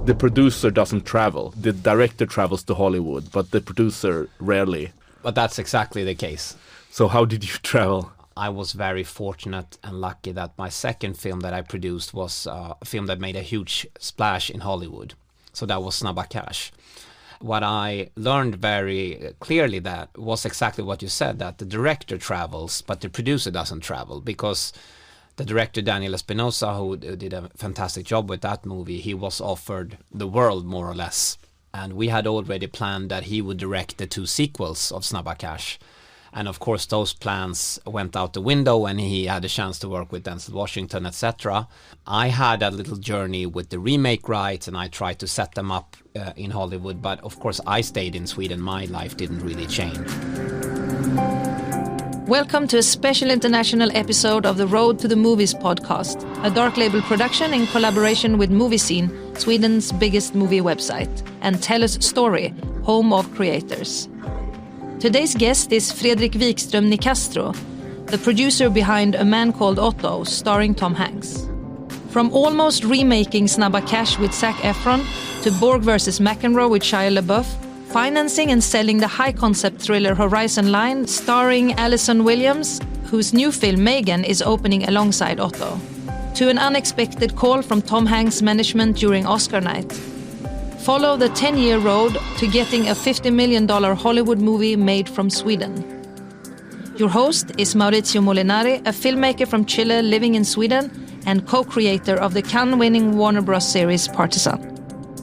the producer doesn't travel. The director travels to Hollywood, but the producer rarely. But that's exactly the case. So how did you travel? I was very fortunate and lucky that my second film that I produced was a film that made a huge splash in Hollywood. So that was Snabba Cash. What I learned very clearly that was exactly what you said, that the director travels, but the producer doesn't travel, because the director Daniel Espinosa, who did a fantastic job with that movie, he was offered the world more or less. And we had already planned that he would direct the 2 sequels of Snabba Cash. And of course those plans went out the window when he had a chance to work with Denzel Washington, etc. I had a little journey with the remake rights, and I tried to set them up in Hollywood, but of course I stayed in Sweden. My life didn't really change. Welcome to a special international episode of the Road to the Movies podcast, a Dark Label production in collaboration with Movie Scene, Sweden's biggest movie website, and Tell Us Story, home of creators. Today's guest is Fredrik Wikström Nicastro, the producer behind A Man Called Otto, starring Tom Hanks. From almost remaking Snabba Cash with Zac Efron to Borg vs McEnroe with Shia LaBeouf, financing and selling the high-concept thriller Horizon Line, starring Allison Williams, whose new film Megan is opening alongside Otto, to an unexpected call from Tom Hanks' management during Oscar night. Follow the 10-year road to getting a $50 million Hollywood movie made from Sweden. Your host is Mauricio Molinari, a filmmaker from Chile living in Sweden and co-creator of the Cannes-winning Warner Bros. Series Partisan.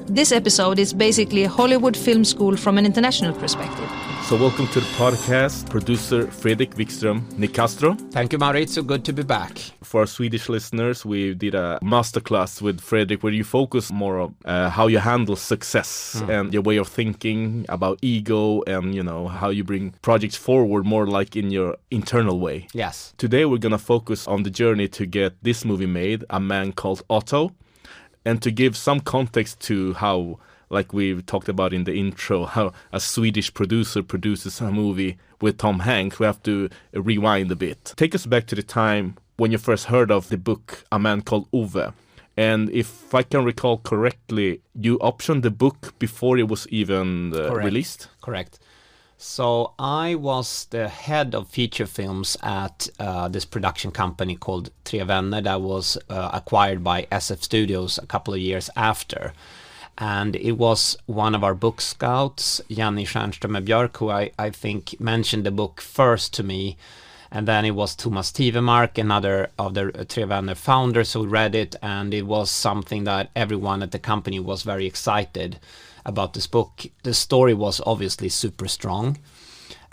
This episode is basically a Hollywood film school from an international perspective. So welcome to the podcast, producer Fredrik Wikström Nicastro. Thank you, Maurizio. Good to be back. For our Swedish listeners, we did a masterclass with Fredrik where you focus more on how you handle success and your way of thinking about ego and, you know, how you bring projects forward more like in your internal way. Yes. Today we're going to focus on the journey to get this movie made, A Man Called Otto, and to give some context to how, like we talked about in the intro, how a Swedish producer produces a movie with Tom Hanks. We have to rewind a bit. Take us back to the time when you first heard of the book A Man Called Ove. And if I can recall correctly, you optioned the book before it was even released? Correct. So I was the head of feature films at this production company called Tre Vänner that was acquired by SF Studios a couple of years after. And it was one of our book scouts, Janni Stjernström Björk, who I think mentioned the book first to me. And then it was Thomas Tivemark, another of the Tre Vänner founders, who read it. And it was something that everyone at the company was very excited about this book. The story was obviously super strong.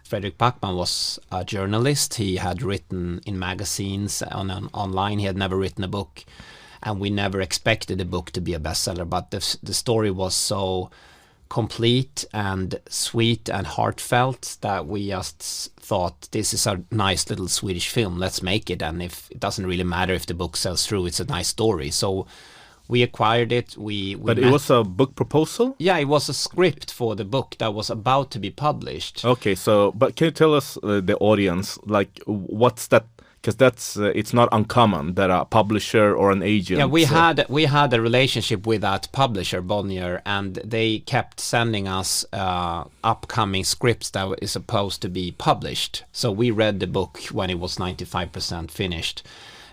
Fredrik Backman was a journalist. He had written in magazines online. He had never written a book. And we never expected the book to be a bestseller, but the story was so complete and sweet and heartfelt that we just thought, this is a nice little Swedish film, let's make it. And if it doesn't really matter if the book sells through, it's a nice story. So we acquired it. But it was a book proposal? Yeah, it was a script for the book that was about to be published. Okay, so, but can you tell us, the audience, like, what's that? Because that's it's not uncommon that a publisher or an agent. Yeah, we had a relationship with that publisher, Bonnier, and they kept sending us upcoming scripts that is supposed to be published. So we read the book when it was 95% finished,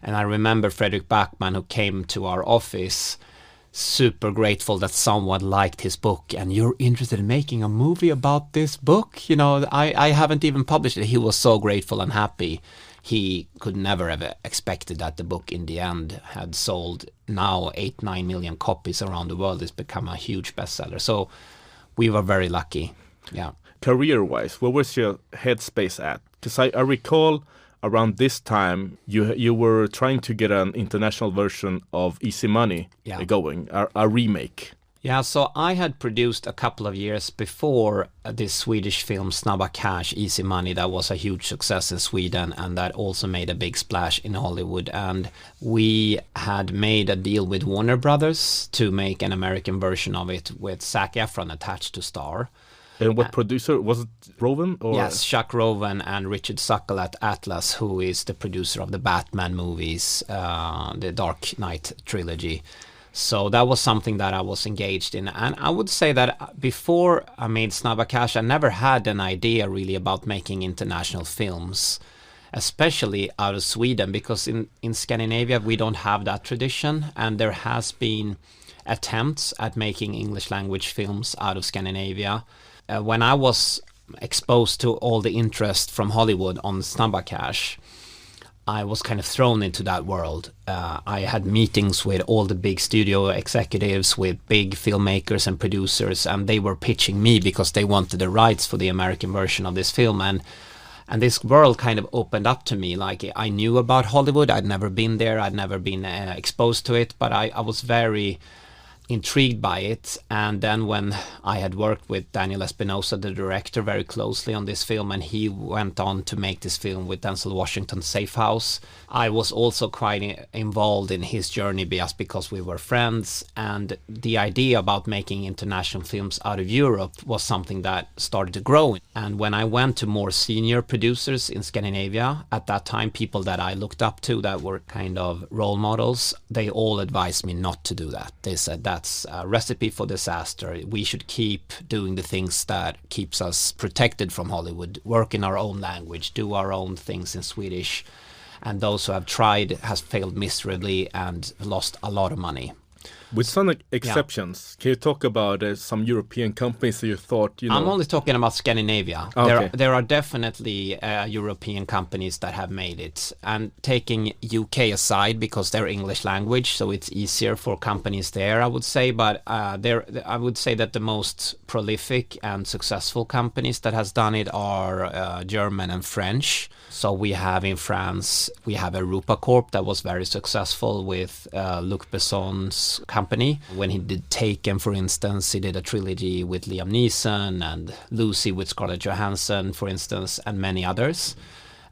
and I remember Fredrik Backman, who came to our office, super grateful that someone liked his book, and you're interested in making a movie about this book? You know, I haven't even published it. He was so grateful and happy. He could never have expected that the book in the end had sold now 8-9 million copies around the world. It's become a huge bestseller. So we were very lucky. Yeah. Career-wise, where was your headspace at? Because I recall around this time you were trying to get an international version of Easy Money going, a remake. Yeah, so I had produced a couple of years before this Swedish film Snabba Cash, Easy Money, that was a huge success in Sweden and that also made a big splash in Hollywood. And we had made a deal with Warner Brothers to make an American version of it with Zac Efron attached to star. And what producer? Was it Rowan? Or? Yes, Chuck Rowan and Richard Suckle at Atlas, who is the producer of the Batman movies, the Dark Knight trilogy. So that was something that I was engaged in. And I would say that before I made Snabba Cash, I never had an idea really about making international films, especially out of Sweden, because in Scandinavia we don't have that tradition, and there has been attempts at making English language films out of Scandinavia. When I was exposed to all the interest from Hollywood on Snabba Cash, I was kind of thrown into that world. I had meetings with all the big studio executives, with big filmmakers and producers, and they were pitching me because they wanted the rights for the American version of this film. And this world kind of opened up to me. Like, I knew about Hollywood. I'd never been there. I'd never been exposed to it, but I was very intrigued by it. And then when I had worked with Daniel Espinosa, the director, very closely on this film, and he went on to make this film with Denzel Washington's Safe House, I was also quite involved in his journey just because we were friends. And the idea about making international films out of Europe was something that started to grow. And when I went to more senior producers in Scandinavia, at that time, people that I looked up to that were kind of role models, they all advised me not to do that. They said, that's a recipe for disaster. We should keep doing the things that keeps us protected from Hollywood, work in our own language, do our own things in Swedish. And those who have tried has failed miserably and lost a lot of money. With some exceptions, can you talk about some European companies that you thought, I'm only talking about Scandinavia. Okay. There are definitely European companies that have made it. And taking UK aside, because they're English language, so it's easier for companies there, I would say. But I would say that the most prolific and successful companies that has done it are German and French. So we have in France, we have EuropaCorp that was very successful with Luc Besson's company. When he did Taken, for instance, he did a trilogy with Liam Neeson, and Lucy with Scarlett Johansson, for instance, and many others.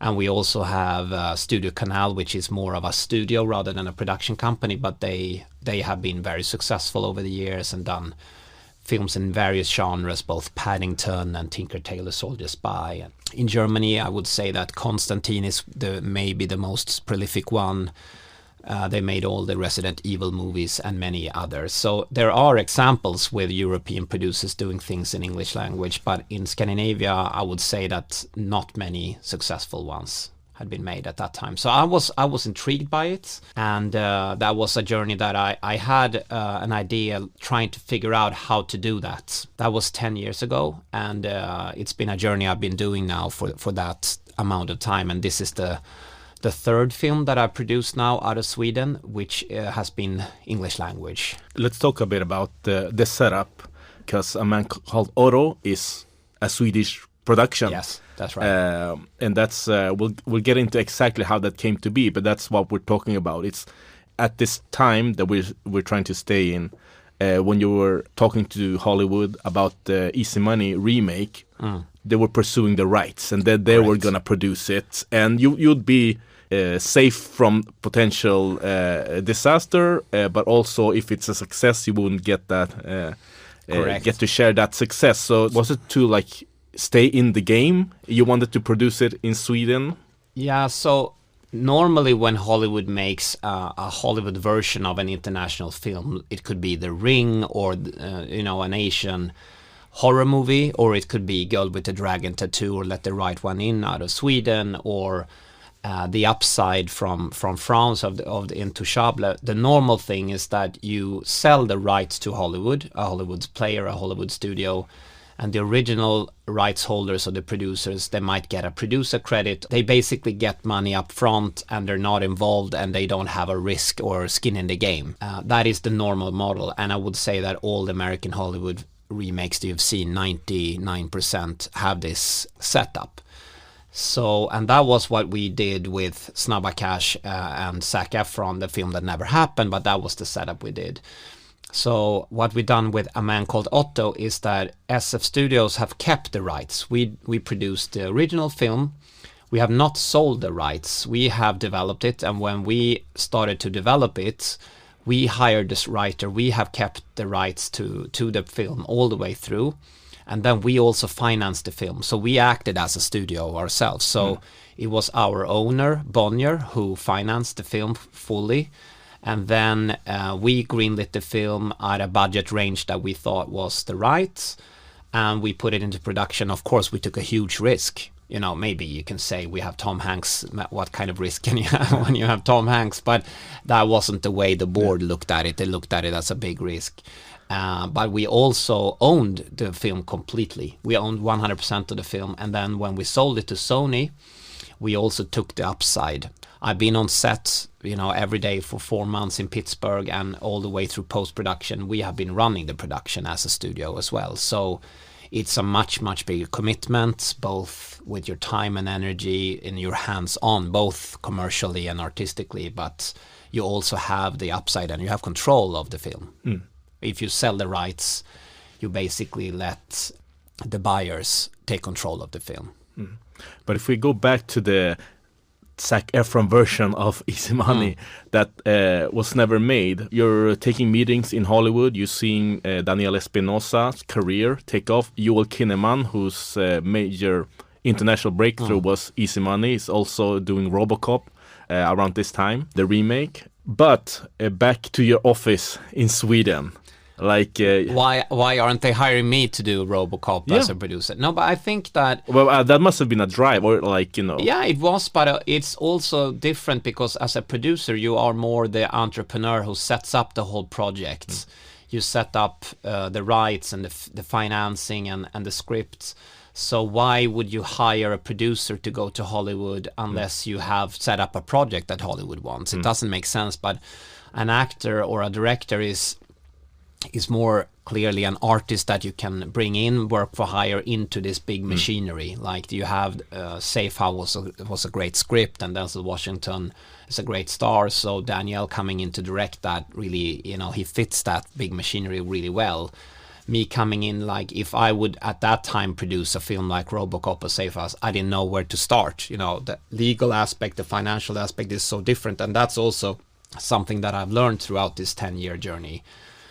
And we also have Studio Canal, which is more of a studio rather than a production company, but they have been very successful over the years and done films in various genres, both Paddington and Tinker Tailor Soldier Spy. In Germany, I would say that Constantine is maybe the most prolific one. They made all the Resident Evil movies and many others. So there are examples with European producers doing things in English language, but in Scandinavia, I would say that not many successful ones had been made at that time. So I was intrigued by it, and that was a journey that I had an idea trying to figure out how to do that. That was 10 years ago, and it's been a journey I've been doing now for that amount of time, and this is the third film that I produced now out of Sweden, which has been English language. Let's talk a bit about the setup, because A Man Called Otto is a Swedish production. Yes, that's right. And that's we'll get into exactly how that came to be, but that's what we're talking about. It's at this time that we're trying to stay in. When you were talking to Hollywood about the Easy Money remake, they were pursuing the rights, and then they were gonna produce it, and you'd be safe from potential disaster, but also if it's a success, you wouldn't get that get to share that success. So was it to stay in the game? You wanted to produce it in Sweden? Yeah, so normally when Hollywood makes a Hollywood version of an international film, it could be The Ring or an Asian horror movie, or it could be Girl with the Dragon Tattoo or Let the Right One In out of Sweden, or The Upside from France of the Intouchable. The normal thing is that you sell the rights to Hollywood, a Hollywood player, a Hollywood studio, and the original rights holders or the producers, they might get a producer credit. They basically get money up front, and they're not involved, and they don't have a risk or skin in the game. That is the normal model, and I would say that all the American Hollywood remakes that you've seen, 99% have this setup. So, and that was what we did with Snabba Cash and Zac Efron, the film that never happened, but that was the setup we did. So what we've done with A Man Called Otto is that SF Studios have kept the rights. We produced the original film. We have not sold the rights. We have developed it, and when we started to develop it, we hired this writer. We have kept the rights to the film all the way through. And then we also financed the film. So we acted as a studio ourselves. So it was our owner, Bonnier, who financed the film fully. And then we greenlit the film at a budget range that we thought was the right, and we put it into production. Of course, we took a huge risk. You know, maybe you can say we have Tom Hanks. What kind of risk can you have when you have Tom Hanks? But that wasn't the way the board looked at it. They looked at it as a big risk. But we also owned the film completely. We owned 100% of the film. And then when we sold it to Sony, we also took the upside. I've been on set, you know, every day for 4 months in Pittsburgh, and all the way through post-production. We have been running the production as a studio as well. So it's a much, much bigger commitment, both with your time and energy in your hands-on, both commercially and artistically, but you also have the upside and you have control of the film. If you sell the rights, you basically let the buyers take control of the film. But if we go back to the Zac Efron version of Easy Money that was never made. You're taking meetings in Hollywood. You're seeing Daniel Espinosa's career take off. Joel Kinnaman, whose major international breakthrough was Easy Money, is also doing RoboCop around this time, the remake. But back to your office in Sweden. Like why aren't they hiring me to do RoboCop as a producer? No, but I think that that must have been a drive, or like, you know. Yeah, it was, but it's also different because as a producer you are more the entrepreneur who sets up the whole project. You set up the rights and the financing and the scripts. So why would you hire a producer to go to Hollywood unless you have set up a project that Hollywood wants? It doesn't make sense. But an actor or a director is more clearly an artist that you can bring in, work for hire into this big machinery. Like you have Safe House was a great script, and Denzel Washington is a great star. So Daniel coming in to direct that, really, you know, he fits that big machinery really well. Me coming in, like if I would at that time produce a film like RoboCop or Safe House, I didn't know where to start. You know, the legal aspect, the financial aspect is so different, and that's also something that I've learned throughout this 10-year journey.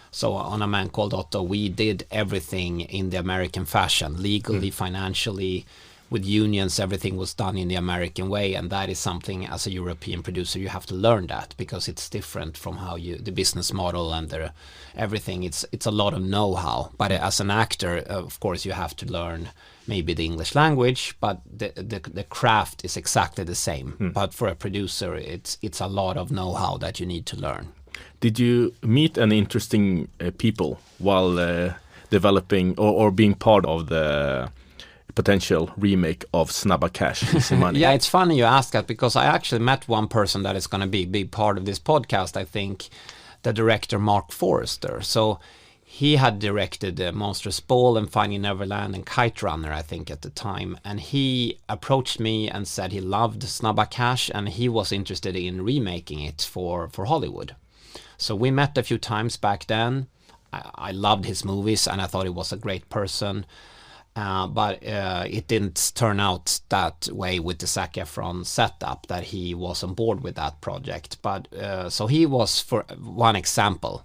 So on A Man Called Otto, we did everything in the American fashion, legally, financially, with unions, everything was done in the American way. And that is something as a European producer, you have to learn that because it's different from how the business model and everything. It's a lot of know-how. But as an actor, of course, you have to learn maybe the English language, but the craft is exactly the same. But for a producer, it's a lot of know-how that you need to learn. Did you meet any interesting people while developing or being part of the potential remake of Snabba Cash, Easy Money? Yeah, it's funny you ask that because I actually met one person that is going to be a big part of this podcast, I think, the director Mark Forrester. So he had directed Monstrous Ball and Finding Neverland and Kite Runner, I think, at the time. And he approached me and said he loved Snabba Cash and he was interested in remaking it for Hollywood. So we met a few times back then. I loved his movies and I thought he was a great person. But it didn't turn out that way with the Zac Efron setup, that he was on board with that project. But so he was for one example.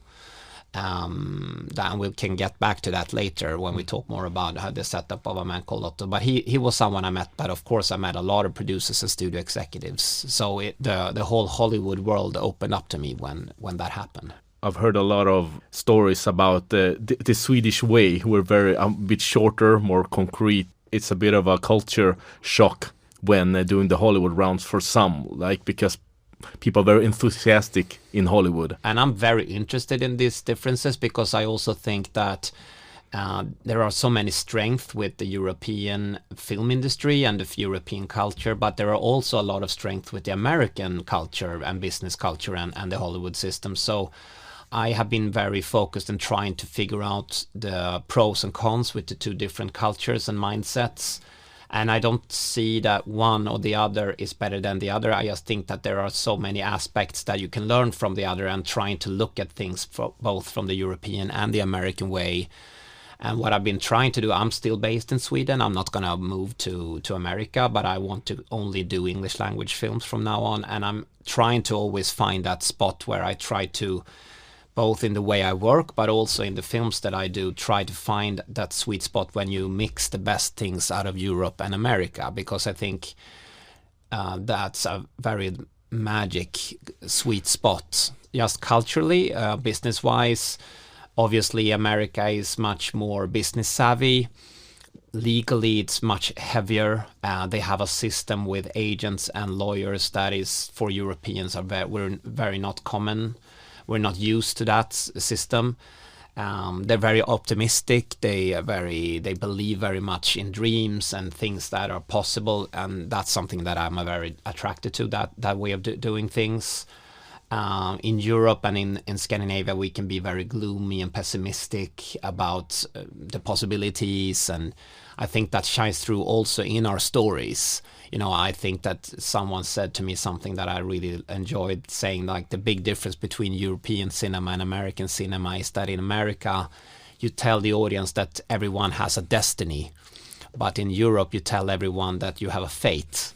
Then we can get back to that later when we talk more about how the setup of A Man Called Otto. But he was someone I met. But of course I met a lot of producers and studio executives. So the whole Hollywood world opened up to me when that happened. I've heard a lot of stories about the Swedish way. We're very a bit shorter, more concrete. It's a bit of a culture shock when doing the Hollywood rounds for some, like because people are very enthusiastic in Hollywood. And I'm very interested in these differences because I also think that there are so many strengths with the European film industry and the European culture, but there are also a lot of strength with the American culture and business culture and the Hollywood system. So I have been very focused in trying to figure out the pros and cons with the two different cultures and mindsets. And I don't see that one or the other is better than the other. I just think that there are so many aspects that you can learn from the other and trying to look at things both from the European and the American way. And what I've been trying to do, I'm still based in Sweden. I'm not going to move to America, but I want to only do English language films from now on. And I'm trying to always find that spot where I try to, both in the way I work, but also in the films that I do, try to find that sweet spot when you mix the best things out of Europe and America, because I think that's a very magic sweet spot just culturally, business-wise. Obviously, America is much more business savvy. Legally, it's much heavier. They have a system with agents and lawyers that is, for Europeans, we're very not common. We're not used to that system. They're very optimistic. They believe very much in dreams and things that are possible, and that's something that I'm very attracted to. That way of doing things. In Europe and in Scandinavia, we can be very gloomy and pessimistic about the possibilities, and I think that shines through also in our stories. I think that someone said to me something that I really enjoyed, saying like the big difference between European cinema and American cinema is that in America, you tell the audience that everyone has a destiny, but in Europe, you tell everyone that you have a fate.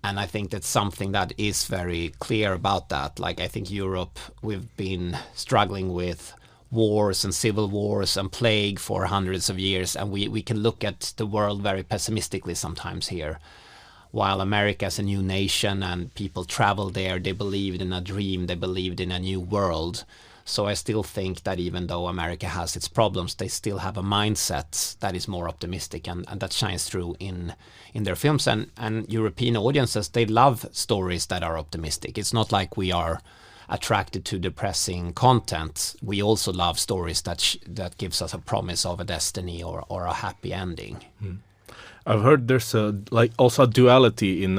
And I think that's something that is very clear about that. Like, I think Europe, we've been struggling with wars and civil wars and plague for hundreds of years, and we can look at the world very pessimistically sometimes here. While America is a new nation and people travel there, they believed in a dream, they believed in a new world. So I still think that even though America has its problems, they still have a mindset that is more optimistic, and that shines through in their films. And European audiences, they love stories that are optimistic. It's not like we are attracted to depressing content. We also love stories that gives us a promise of a destiny or a happy ending. I've heard there's also a duality in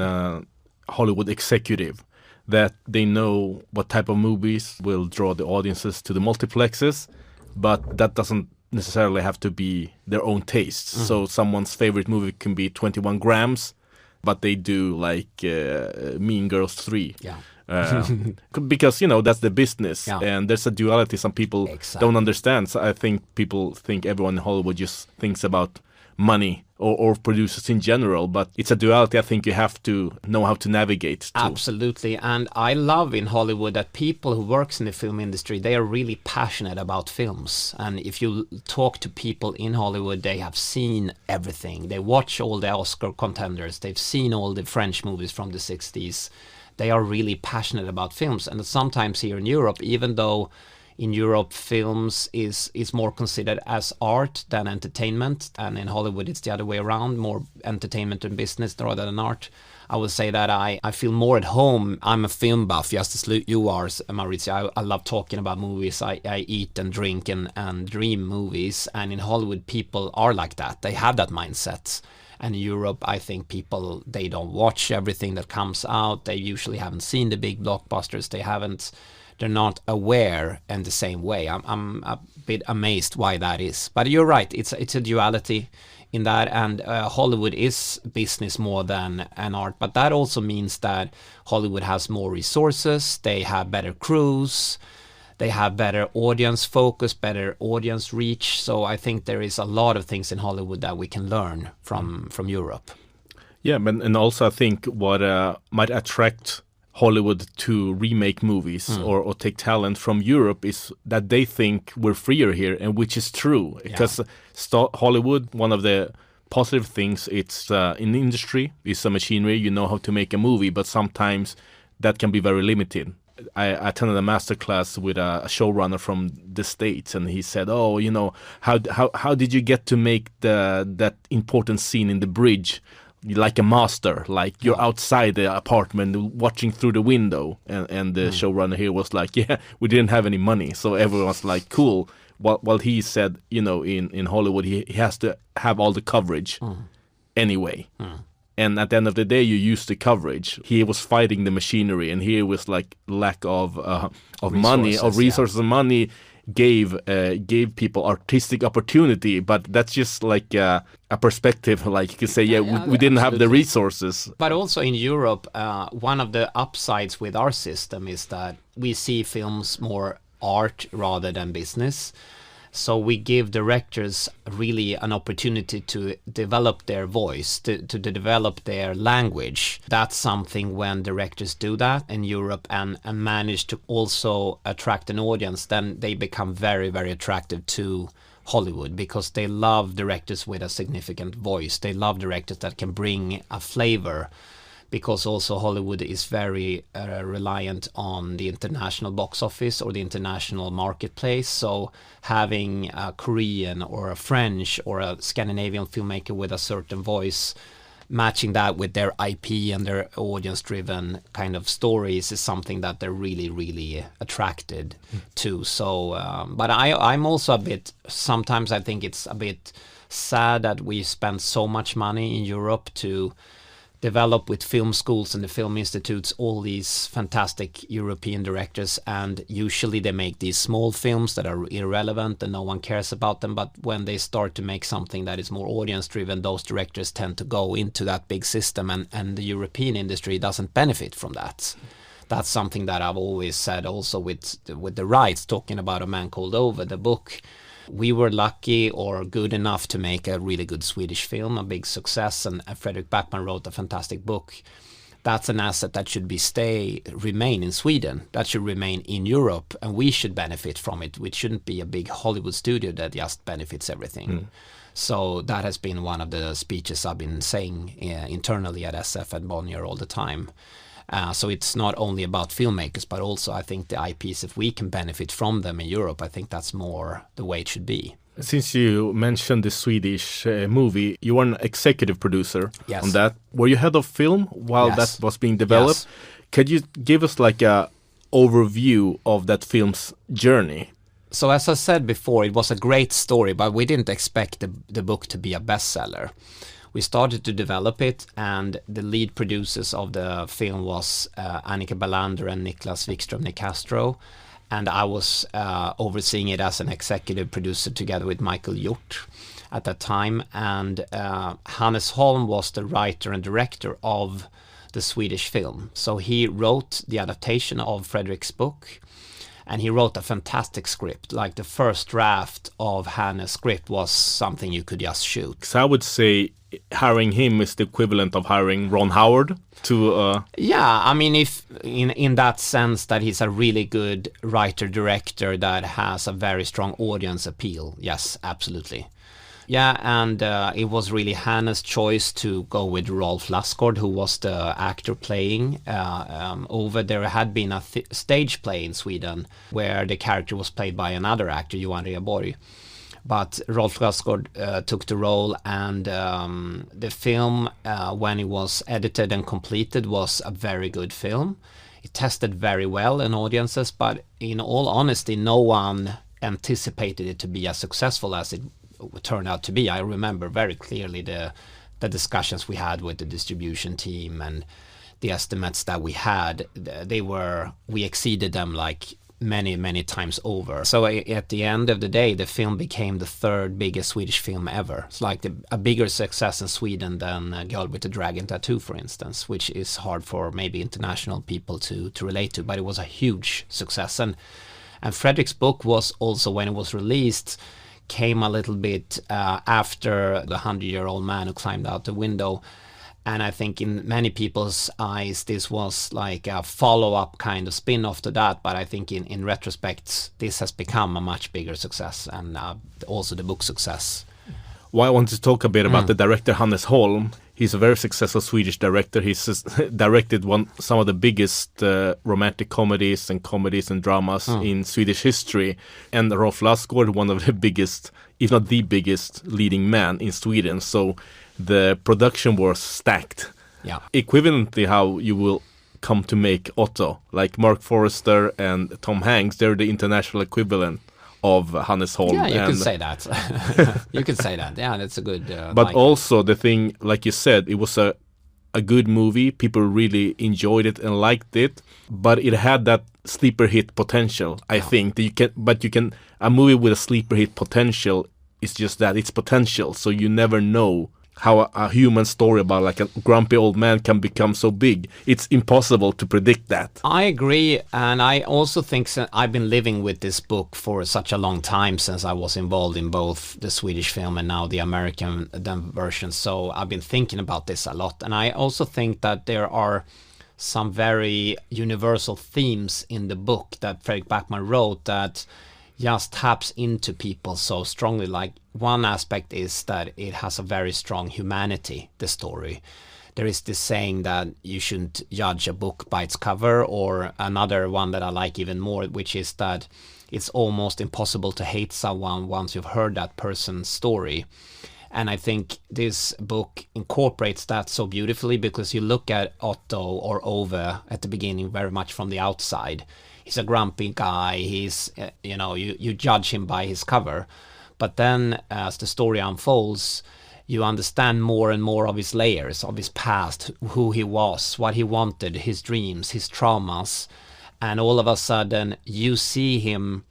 Hollywood executive, that they know what type of movies will draw the audiences to the multiplexes, but that doesn't necessarily have to be their own tastes. So someone's favorite movie can be 21 Grams, but they do like Mean Girls 3. Yeah. Because, that's the business. Yeah. And there's a duality some people don't understand. So I think people think everyone in Hollywood just thinks about money or producers in general, but it's a duality I think you have to know how to navigate to. Absolutely. And I love in Hollywood that people who works in the film industry, they are really passionate about films. And if you talk to people in Hollywood, they have seen everything. They watch all the Oscar contenders. They've seen all the French movies from the 60s. They are really passionate about films. And sometimes here in Europe, even though in Europe, films is more considered as art than entertainment, and in Hollywood it's the other way around, more entertainment and business rather than art. I would say that I feel more at home. I'm a film buff, just as you are, Mauricio. I love talking about movies. I eat and drink and dream movies, and in Hollywood people are like that. They have that mindset. And in Europe, I think people, they don't watch everything that comes out. They usually haven't seen the big blockbusters. They're not aware in the same way. I'm a bit amazed why that is. But you're right, it's a duality in that, and Hollywood is business more than an art. But that also means that Hollywood has more resources, they have better crews, they have better audience focus, better audience reach. So I think there is a lot of things in Hollywood that we can learn from Europe. Yeah, and also I think what might attract Hollywood to remake movies or take talent from Europe is that they think we're freer here, and which is true. Because Hollywood, one of the positive things, it's in the industry, it's a machinery, you know how to make a movie, but sometimes that can be very limited. I attended a masterclass with a showrunner from the States, and he said, how did you get to make that important scene in the bridge like a master, like you're outside the apartment watching through the window, and the showrunner here was like, we didn't have any money, so everyone was like, cool. While he said, in Hollywood he has to have all the coverage anyway, and at the end of the day you use the coverage. He was fighting the machinery, and here was like lack of money, of resources, and money gave people artistic opportunity, but that's just like a perspective. Like you could say, we didn't have the resources. But also in Europe, one of the upsides with our system is that we see films more art rather than business. So we give directors really an opportunity to develop their voice, to develop their language. That's something when directors do that in Europe and manage to also attract an audience, then they become very, very attractive to Hollywood, because they love directors with a significant voice. They love directors that can bring a flavor because also Hollywood is very reliant on the international box office or the international marketplace. So having a Korean or a French or a Scandinavian filmmaker with a certain voice, matching that with their IP and their audience-driven kind of stories is something that they're really, really attracted to. So, but I'm also a bit, sometimes I think it's a bit sad that we spend so much money in Europe to develop with film schools and the film institutes all these fantastic European directors, and usually they make these small films that are irrelevant and no one cares about them. But when they start to make something that is more audience driven, those directors tend to go into that big system, and the European industry doesn't benefit from that. That's something that I've always said also with the rights, talking about A Man Called Over, the book. We were lucky or good enough to make a really good Swedish film, a big success, and Fredrik Backman wrote a fantastic book. That's an asset that should remain in Sweden, that should remain in Europe, and we should benefit from it. It shouldn't be a big Hollywood studio that just benefits everything. So that has been one of the speeches I've been saying internally at SF and Bonnier all the time. So it's not only about filmmakers, but also I think the IPs, if we can benefit from them in Europe, I think that's more the way it should be. Since you mentioned the Swedish movie, you were an executive producer on that. Were you head of film while that was being developed? Yes. Could you give us like a overview of that film's journey? So as I said before, it was a great story, but we didn't expect the book to be a bestseller. We started to develop it, and the lead producers of the film was Annika Ballander and Niklas Wikström Nicastro, and I was overseeing it as an executive producer together with Michael Hjort at that time, and Hannes Holm was the writer and director of the Swedish film. So he wrote the adaptation of Fredrik's book, and he wrote a fantastic script. Like the first draft of Hannes' script was something you could just shoot. So I would say hiring him is the equivalent of hiring Ron Howard to Yeah, I mean, if in that sense that he's a really good writer-director that has a very strong audience appeal. Yes, absolutely. Yeah, and it was really Hannes' choice to go with Rolf Lassgård, who was the actor playing over. There had been a stage play in Sweden where the character was played by another actor, Johan Rheborg. But Rolf Lassgård took the role, and the film, when it was edited and completed, was a very good film. It tested very well in audiences, but in all honesty, no one anticipated it to be as successful as it turned out to be. I remember very clearly the discussions we had with the distribution team and the estimates that we had. We exceeded them like many times over. So at the end of the day, the film became the third biggest Swedish film ever. It's like a bigger success in Sweden than Girl with the Dragon Tattoo, for instance, which is hard for maybe international people to relate to, but it was a huge success. And Fredrik's book was also, when it was released, came a little bit after The 100-Year-Old Man Who Climbed Out the Window. And I think in many people's eyes, this was like a follow-up kind of spin-off to that. But I think in retrospect, this has become a much bigger success, and also the book success. Well, I want to talk a bit about the director, Hannes Holm. He's a very successful Swedish director. He's directed some of the biggest romantic comedies and dramas in Swedish history. And Rolf Lassgård, one of the biggest, if not the biggest, leading man in Sweden. So the production was stacked. Yeah. Equivalently, how you will come to make Otto, like Mark Forrester and Tom Hanks, they're the international equivalent of Hannes Holm. Yeah, you could say that. You could say that. Yeah, that's a good... but also the thing, like you said, it was a good movie. People really enjoyed it and liked it, but it had that sleeper hit potential, I think. That a movie with a sleeper hit potential is just that, it's potential. So you never know how a human story about like a grumpy old man can become so big. It's impossible to predict that. I agree, and I also think I've been living with this book for such a long time, since I was involved in both the Swedish film and now the American version. So I've been thinking about this a lot, and I also think that there are some very universal themes in the book that Fredrik Backman wrote that just taps into people so strongly. Like one aspect is that it has a very strong humanity, the story. there is this saying that you shouldn't judge a book by its cover, or another one that I like even more, which is that it's almost impossible to hate someone once you've heard that person's story. And I think this book incorporates that so beautifully, because you look at Otto or Ove at the beginning very much from the outside. He's a grumpy guy, he's, you judge him by his cover. But then as the story unfolds, you understand more and more of his layers, of his past, who he was, what he wanted, his dreams, his traumas. And all of a sudden you see him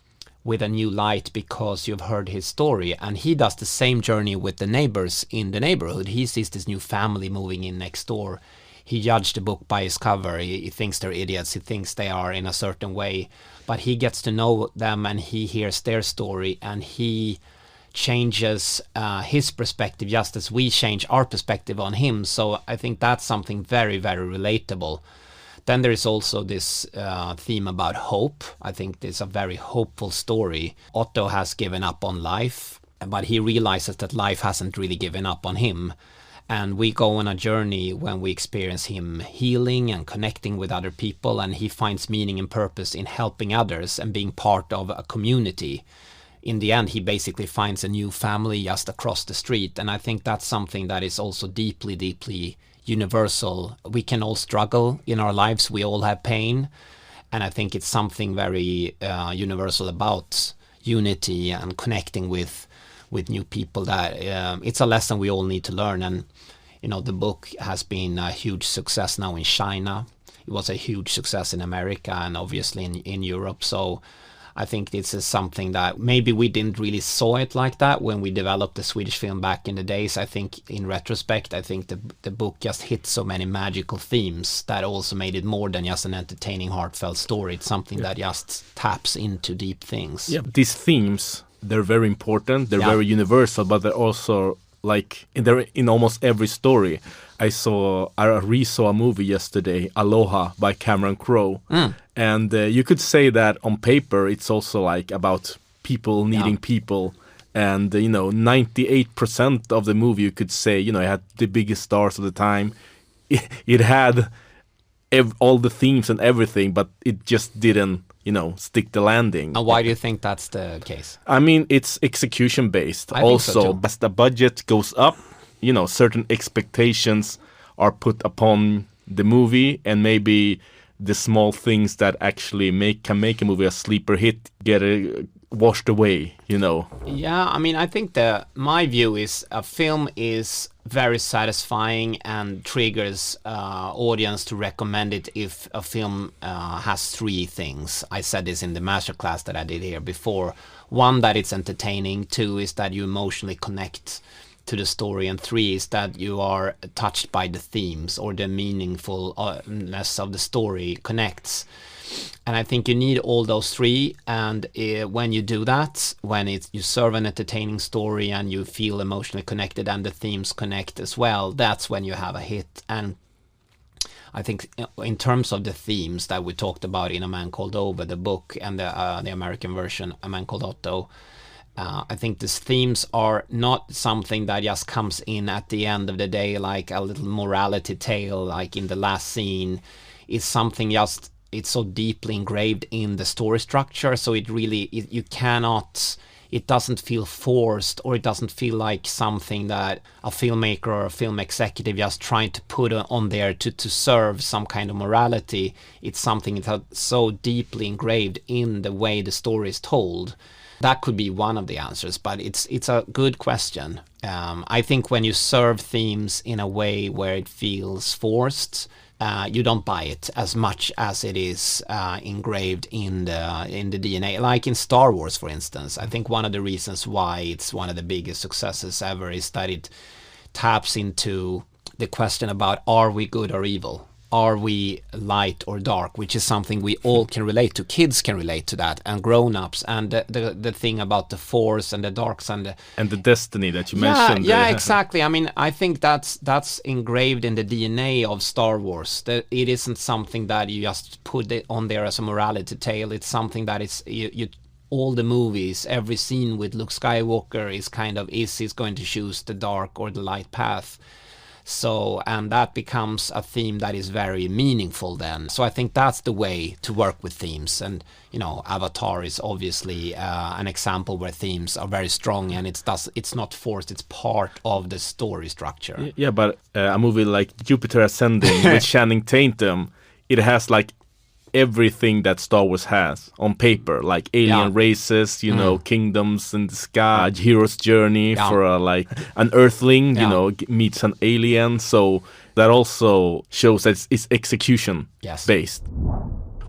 with a new light because you've heard his story. And he does the same journey with the neighbors in the neighborhood. He sees this new family moving in next door. He judged the book by his cover. He thinks they're idiots. He thinks they are in a certain way. But he gets to know them and he hears their story, and he changes his perspective just as we change our perspective on him. So I think that's something very, very relatable. Then there is also this theme about hope. I think it's a very hopeful story. Otto has given up on life, but he realizes that life hasn't really given up on him. And we go on a journey when we experience him healing and connecting with other people, and he finds meaning and purpose in helping others and being part of a community. In the end, he basically finds a new family just across the street. And I think that's something that is also deeply, deeply universal. We can all struggle in our lives. We all have pain. And I think it's something very universal about unity and connecting with new people, that it's a lesson we all need to learn. And, the book has been a huge success now in China. It was a huge success in America and obviously in Europe. So I think this is something that maybe we didn't really saw it like that when we developed the Swedish film back in the days. I think in retrospect, I think the book just hit so many magical themes that also made it more than just an entertaining, heartfelt story. It's something that just taps into deep things. Yeah, these themes, they're very important. They're very universal, but they're also like they're in almost every story. I re-saw a movie yesterday, Aloha by Cameron Crowe. And you could say that on paper, it's also like about people needing people. And, 98% of the movie, you could say, it had the biggest stars of the time. It had all the themes and everything, but it just didn't, stick the landing. And why do you think that's the case? I mean, it's execution based. Also, as the budget goes up, certain expectations are put upon the movie, and maybe the small things that actually can make a movie a sleeper hit get washed away, Yeah, I mean, I think my view is a film is very satisfying and triggers audience to recommend it if a film has three things. I said this in the masterclass that I did here before. One, that it's entertaining. Two, is that you emotionally connect to the story, and three is that you are touched by the themes, or the meaningfulness of the story connects. And I think you need all those three, and when you do that, when you serve an entertaining story and you feel emotionally connected and the themes connect as well, that's when you have a hit. And I think in terms of the themes that we talked about in A Man Called Ove, the book, and the American version, A Man Called Otto, I think these themes are not something that just comes in at the end of the day like a little morality tale, like in the last scene. It's something it's so deeply engraved in the story structure, so it doesn't feel forced, or it doesn't feel like something that a filmmaker or a film executive just trying to put on there to serve some kind of morality. It's something that's so deeply engraved in the way the story is told. That could be one of the answers, but it's a good question. I think when you serve themes in a way where it feels forced, you don't buy it as much as it is engraved in the DNA. Like in Star Wars, for instance, I think one of the reasons why it's one of the biggest successes ever is that it taps into the question about, are we good or evil? Are we light or dark? Which is something we all can relate to. Kids can relate to that, and grown-ups, and the thing about the force and the darks and the destiny that you mentioned. Yeah, exactly. I mean, I think that's engraved in the DNA of Star Wars. That it isn't something that you just put it on there as a morality tale. It's something that is you all the movies, every scene with Luke Skywalker is he's going to choose the dark or the light path. So, and that becomes a theme that is very meaningful then. So I think that's the way to work with themes. And, you know, Avatar is obviously an example where themes are very strong, and it's not forced, it's part of the story structure. Yeah, but a movie like Jupiter Ascending with Channing Tatum, it has like everything that Star Wars has on paper, like alien races, you know, kingdoms in the sky, hero's journey for like an earthling, you know, meets an alien. So that also shows that it's execution based.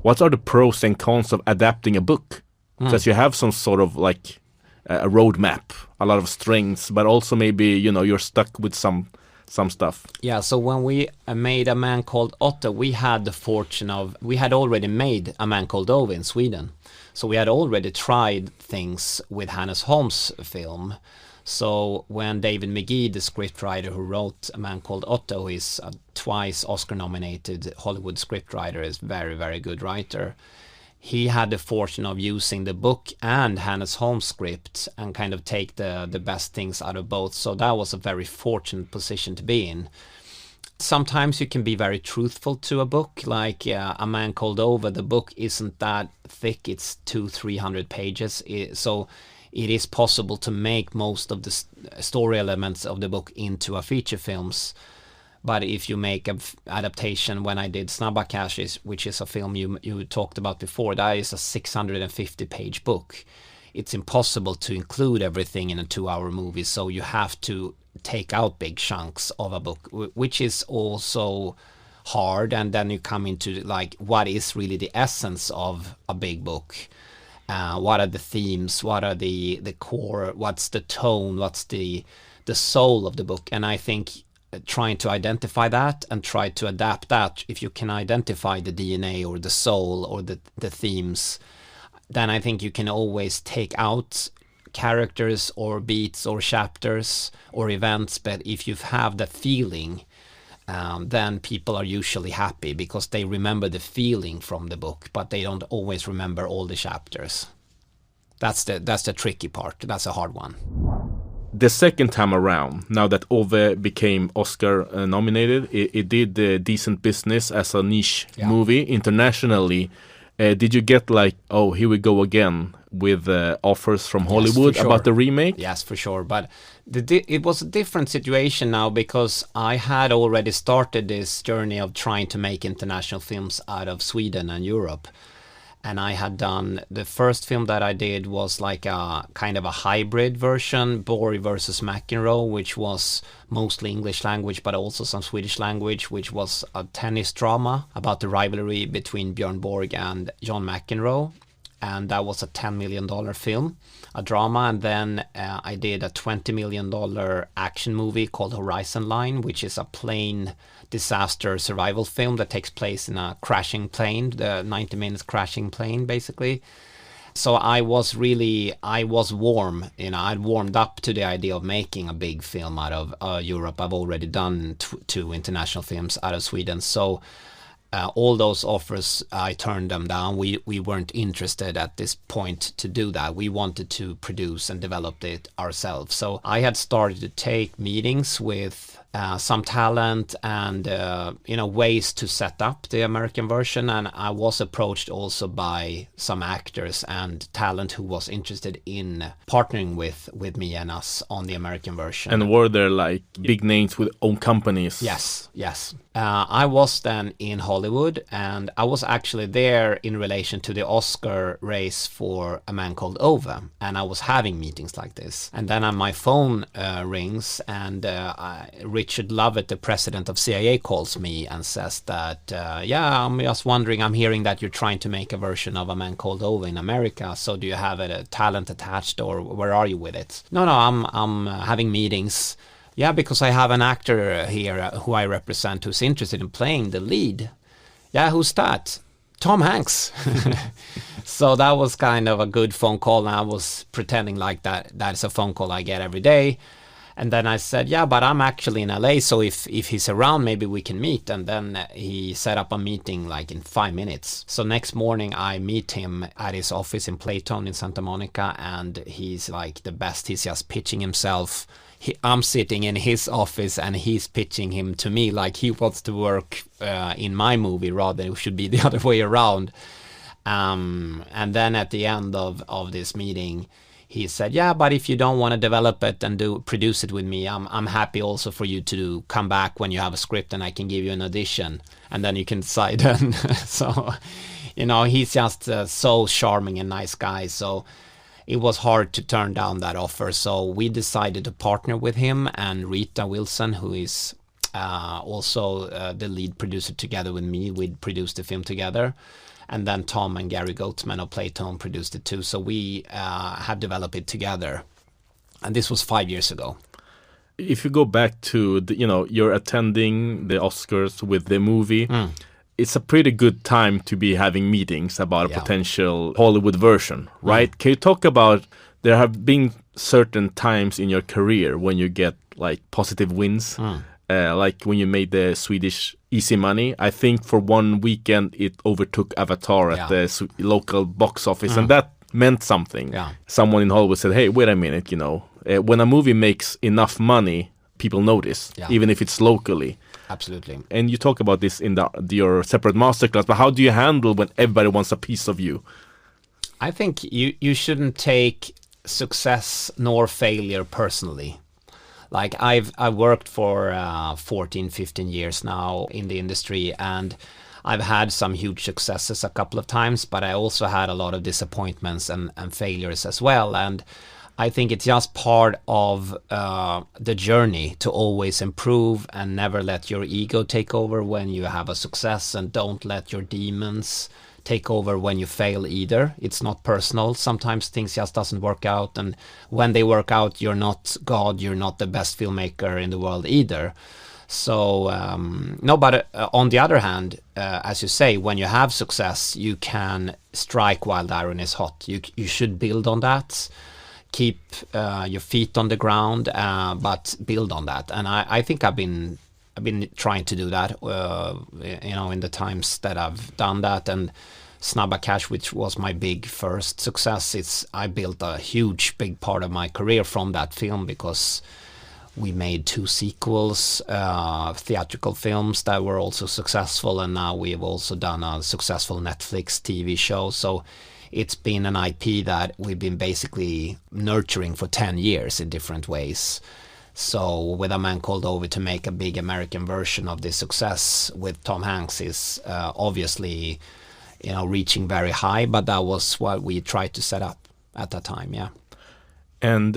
What are the pros and cons of adapting a book? Because you have some sort of like a roadmap, a lot of strengths, but also maybe, you know, you're stuck with some stuff. Yeah, so when we made A Man Called Otto, we had the fortune of, we had already made A Man Called Ove in Sweden. So we had already tried things with Hannes Holm's film. So when David McGee, the scriptwriter who wrote A Man Called Otto, is a twice Oscar-nominated Hollywood scriptwriter, is very, very good writer. He had the fortune of using the book and Hannes Holm's script and kind of take the best things out of both. So that was a very fortunate position to be in. Sometimes you can be very truthful to a book, like A Man Called Ove. The book isn't that thick, it's 200-300 pages. So it is possible to make most of the story elements of the book into a feature films. But if you make an adaptation, when I did Snabba Cash, which is a film you talked about before, that is a 650-page book. It's impossible to include everything in a 2-hour movie, so you have to take out big chunks of a book, which is also hard. And then you come into like, what is really the essence of a big book? What are the themes? What are the core? What's the tone? What's the soul of the book? And I think trying to identify that and try to adapt that, if you can identify the DNA or the soul or the themes, then I think you can always take out characters or beats or chapters or events. But if you have that feeling, then people are usually happy because they remember the feeling from the book, but they don't always remember all the chapters. That's the tricky part. That's a hard one. The second time around, now that Ove became Oscar nominated, it did decent business as a niche movie internationally. Did you get like, oh, here we go again with offers from Hollywood about the remake? Yes, for sure. But it was a different situation now because I had already started this journey of trying to make international films out of Sweden and Europe. And I had done, the first film that I did was like a kind of a hybrid version, Borg vs McEnroe, which was mostly English language, but also some Swedish language, which was a tennis drama about the rivalry between Björn Borg and John McEnroe. And that was a $10 million film, a drama. And then I did a $20 million action movie called Horizon Line, which is a plane disaster survival film that takes place in a crashing plane, the 90 minutes crashing plane, basically. So I was warm, you know, I'd warmed up to the idea of making a big film out of Europe. I've already done two international films out of Sweden. So all those offers, I turned them down. We weren't interested at this point to do that. We wanted to produce and develop it ourselves. So I had started to take meetings with some talent and ways to set up the American version, and I was approached also by some actors and talent who was interested in partnering with me and us on the American version. And were there like big names with own companies? Yes. I was then in Hollywood, and I was actually there in relation to the Oscar race for A Man Called Ove, and I was having meetings like this. And then my phone rings, and Richard Lovett, the president of CIA, calls me and says that, I'm just wondering, I'm hearing that you're trying to make a version of A Man Called Ove in America, so do you have a talent attached, or where are you with it? No, I'm having meetings. Yeah, because I have an actor here who I represent who's interested in playing the lead. Yeah, who's that? Tom Hanks. So that was kind of a good phone call, and I was pretending like that's a phone call I get every day. And then I said, yeah, but I'm actually in LA, so if he's around, maybe we can meet. And then he set up a meeting like in 5 minutes. So next morning I meet him at his office in Playtone in Santa Monica, and he's like the best. He's just pitching himself. I'm sitting in his office and he's pitching him to me like he wants to work in my movie rather than it should be the other way around. And then at the end of this meeting, he said, yeah, but if you don't want to develop it and produce it with me, I'm happy also for you to come back when you have a script and I can give you an audition and then you can decide. And so, he's just so charming and nice guy. So it was hard to turn down that offer. So we decided to partner with him and Rita Wilson, who is also the lead producer together with me. We produced the film together. And then Tom and Gary Goatsman of Playtone produced it too. So we have developed it together. And this was 5 years ago. If you go back to, you're attending the Oscars with the movie, it's a pretty good time to be having meetings about a potential Hollywood version, right? Can you talk about, there have been certain times in your career when you get like positive wins, like when you made the Swedish Easy Money. I think for one weekend it overtook Avatar at the local box office, and that meant something. Someone in Hollywood said, hey, wait a minute, when a movie makes enough money, people notice, even if it's locally. Absolutely. And you talk about this in your separate masterclass, but how do you handle when everybody wants a piece of you? I think you shouldn't take success nor failure personally. Like I've worked for 14, 15 years now in the industry, and I've had some huge successes a couple of times, but I also had a lot of disappointments and failures as well. And I think it's just part of the journey to always improve and never let your ego take over when you have a success, and don't let your demons take over when you fail either. It's not personal. Sometimes things just doesn't work out, and when they work out, you're not God, you're not the best filmmaker in the world either. So but on the other hand, as you say, when you have success, you can strike while the iron is hot. You should build on that. Keep your feet on the ground, but build on that. And I think I've been trying to do that, in the times that I've done that. And Snabba Cash, which was my big first success, I built a huge, big part of my career from that film, because we made 2 sequels, theatrical films that were also successful, and now we have also done a successful Netflix TV show. So it's been an IP that we've been basically nurturing for 10 years in different ways. So with A Man Called Over to make a big American version of this success with Tom Hanks is obviously, reaching very high, but that was what we tried to set up at that time, And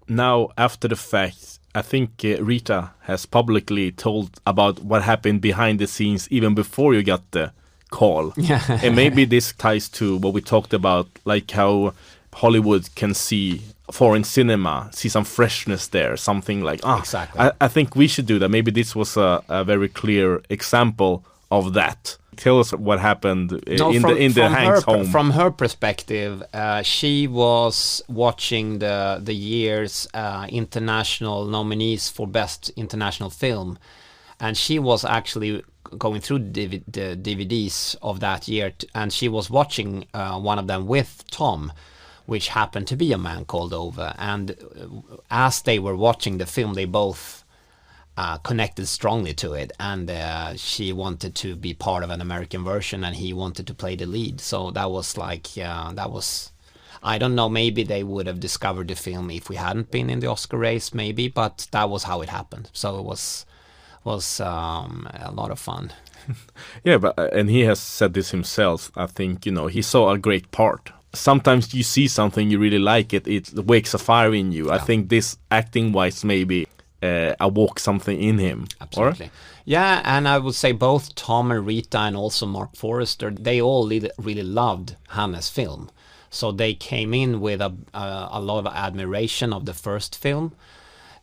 now, after the fact, I think Rita has publicly told about what happened behind the scenes even before you got the call. And maybe this ties to what we talked about, like how Hollywood can see foreign cinema, see some freshness there, something like, exactly. I think we should do that. Maybe this was a very clear example of that. Tell us what happened in the Hanks home. From her perspective, she was watching the year's international nominees for Best International Film, and she was actually going through the DVDs of that year, and she was watching one of them with Tom, which happened to be A Man Called Over. And as they were watching the film, they both connected strongly to it, and she wanted to be part of an American version, and he wanted to play the lead. So that was like, I don't know, maybe they would have discovered the film if we hadn't been in the Oscar race, maybe, but that was how it happened. So it was a lot of fun. And he has said this himself. I think, he saw a great part. Sometimes you see something, you really like it, it wakes a fire in you. I think this, acting-wise, maybe awoke something in him. Absolutely. Yeah, and I would say both Tom and Rita and also Mark Forrester, they all really loved Hannes' film. So they came in with a lot of admiration of the first film.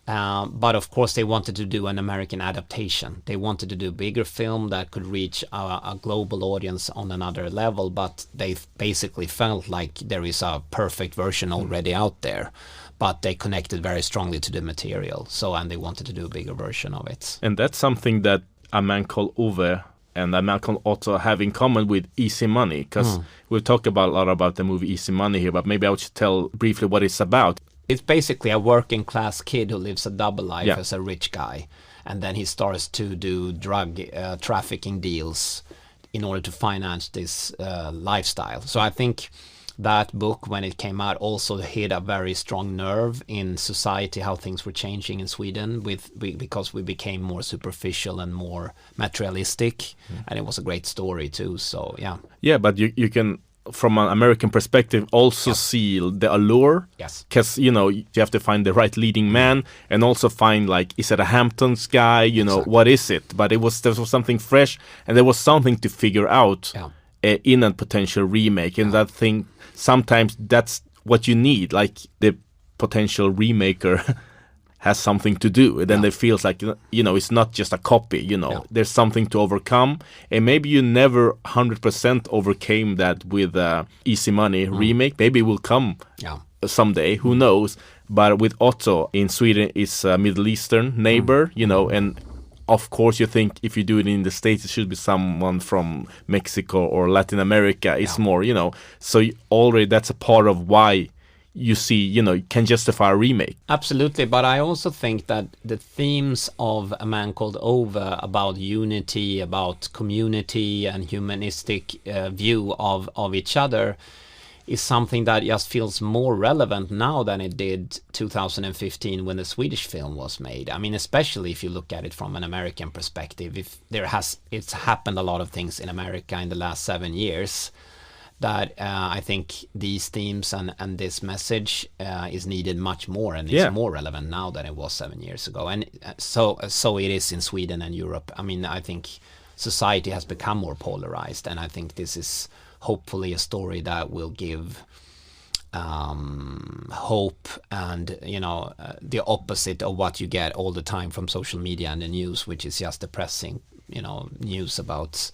But of course they wanted to do an American adaptation. They wanted to do a bigger film that could reach a global audience on another level, but they basically felt like there is a perfect version already out there. but they connected very strongly to the material. So, and they wanted to do a bigger version of it. And that's something that A Man Called Ove and A Man Called Otto have in common with Easy Money, because we've talked about a lot about the movie Easy Money here, but maybe I should tell briefly what it's about. It's basically a working class kid who lives a double life Yeah. as a rich guy, and then he starts to do drug trafficking deals in order to finance this lifestyle. So I think that book, when it came out, also hit a very strong nerve in society, how things were changing in Sweden because we became more superficial and more materialistic, and it was a great story too. So Yeah, but you can, from an American perspective, also see the allure. Yes. Because, you know, you have to find the right leading man and also find, like, is it a Hamptons guy? You know, what is it? But there was something fresh, and there was something to figure out in a potential remake. And that thing, sometimes that's what you need. Like, the potential remaker has something to do. And then it feels like, you know, it's not just a copy, you know. There's something to overcome. And maybe you never 100% overcame that with Easy Money remake. Maybe it will come someday. Who knows? But with Otto in Sweden, it's a Middle Eastern neighbor, you know, and of course you think if you do it in the States, it should be someone from Mexico or Latin America. It's more, you know, so already that's a part of why you see, you know, you can justify a remake. Absolutely, but I also think that the themes of A Man Called Ove about unity, about community and humanistic view of each other is something that just feels more relevant now than it did 2015 when the Swedish film was made. I mean, especially if you look at it from an American perspective, it's happened a lot of things in America in the last 7 years that I think these themes and this message is needed much more, and it's more relevant now than it was 7 years ago. And so it is in Sweden and Europe. I mean, I think society has become more polarized, and I think this is hopefully a story that will give hope and, you know, the opposite of what you get all the time from social media and the news, which is just depressing, you know, news about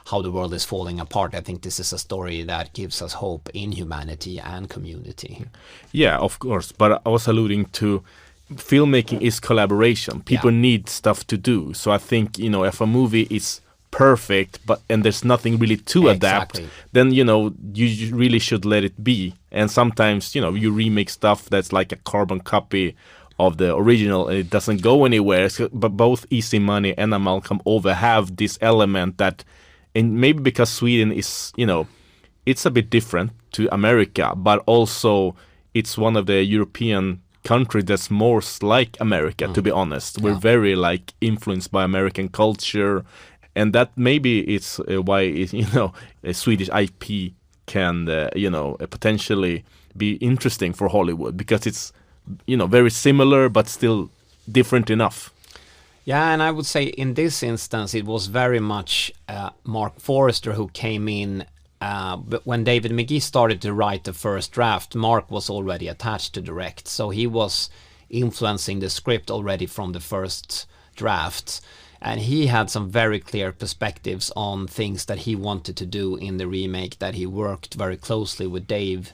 how the world is falling apart. I think this is a story that gives us hope in humanity and community. Yeah, of course. But I was alluding to filmmaking is collaboration. People need stuff to do. So I think, you know, if a movie is perfect and there's nothing really to adapt, then, you know, you really should let it be. And sometimes, you know, you remake stuff that's like a carbon copy of the original and it doesn't go anywhere. But both Easy Money and A Man Called Ove have this element that, and maybe because Sweden is, you know, it's a bit different to America, but also it's one of the European countries that's most like America, to be honest. We're very like influenced by American culture, and that maybe it's why you know, a Swedish IP can you know, potentially be interesting for Hollywood, because it's, you know, very similar but still different enough. Yeah, and I would say in this instance it was very much Mark Forrester who came in, but when David McGee started to write the first draft, Mark was already attached to direct, so he was influencing the script already from the first draft, and he had some very clear perspectives on things that he wanted to do in the remake, that he worked very closely with Dave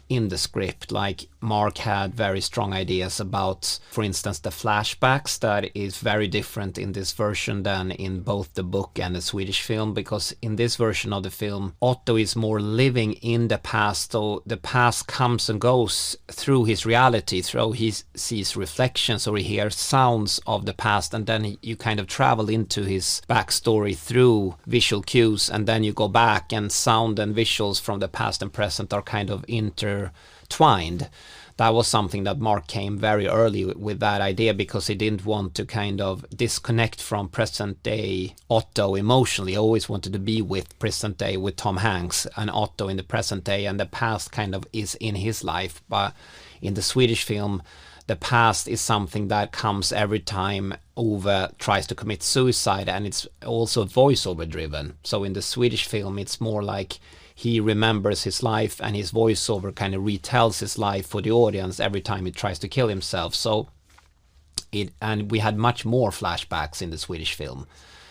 in the script. Like, Mark had very strong ideas about, for instance, the flashbacks, that is very different in this version than in both the book and the Swedish film, because in this version of the film, Otto is more living in the past, so the past comes and goes through his reality, through he sees reflections or he hears sounds of the past, and then you kind of travel into his backstory through visual cues, and then you go back, and sound and visuals from the past and present are kind of intertwined. That was something that Mark came very early with that idea, because he didn't want to kind of disconnect from present day Otto emotionally. He always wanted to be with present day, with Tom Hanks and Otto in the present day, and the past kind of is in his life. But in the Swedish film, the past is something that comes every time Ove tries to commit suicide, and it's also voiceover driven. So in the Swedish film, it's more like he remembers his life, and his voiceover kind of retells his life for the audience every time he tries to kill himself. So and we had much more flashbacks in the Swedish film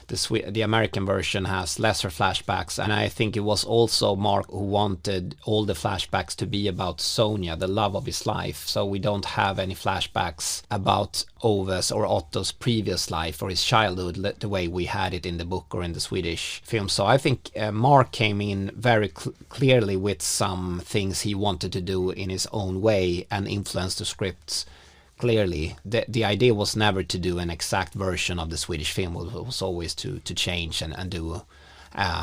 the American version has lesser flashbacks, and I think it was also Mark who wanted all the flashbacks to be about Sonia, the love of his life. So we don't have any flashbacks about Ove's or Otto's previous life or his childhood the way we had it in the book or in the Swedish film. So I think Mark came in very clearly with some things he wanted to do in his own way and influenced the scripts clearly. The idea was never to do an exact version of the Swedish film. It was always to change and do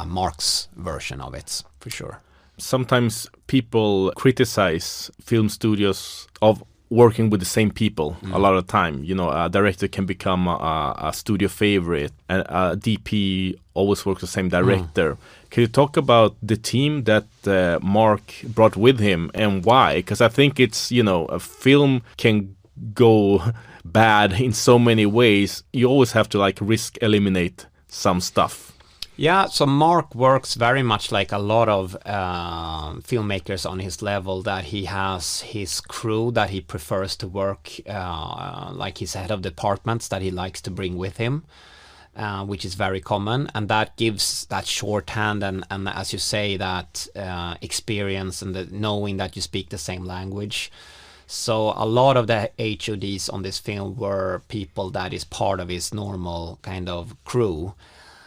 Mark's version of it, for sure. Sometimes people criticize film studios of working with the same people a lot of time. You know, a director can become a studio favorite, and a DP always works the same director. Can you talk about the team that Mark brought with him and why? Because I think it's, you know, a film can go bad in so many ways. You always have to like risk eliminate some stuff. Yeah, so Mark works very much like a lot of filmmakers on his level, that he has his crew that he prefers to work, like his head of departments that he likes to bring with him, which is very common. And that gives that shorthand and as you say, that experience and the knowing that you speak the same language. So a lot of the HODs on this film were people that is part of his normal kind of crew,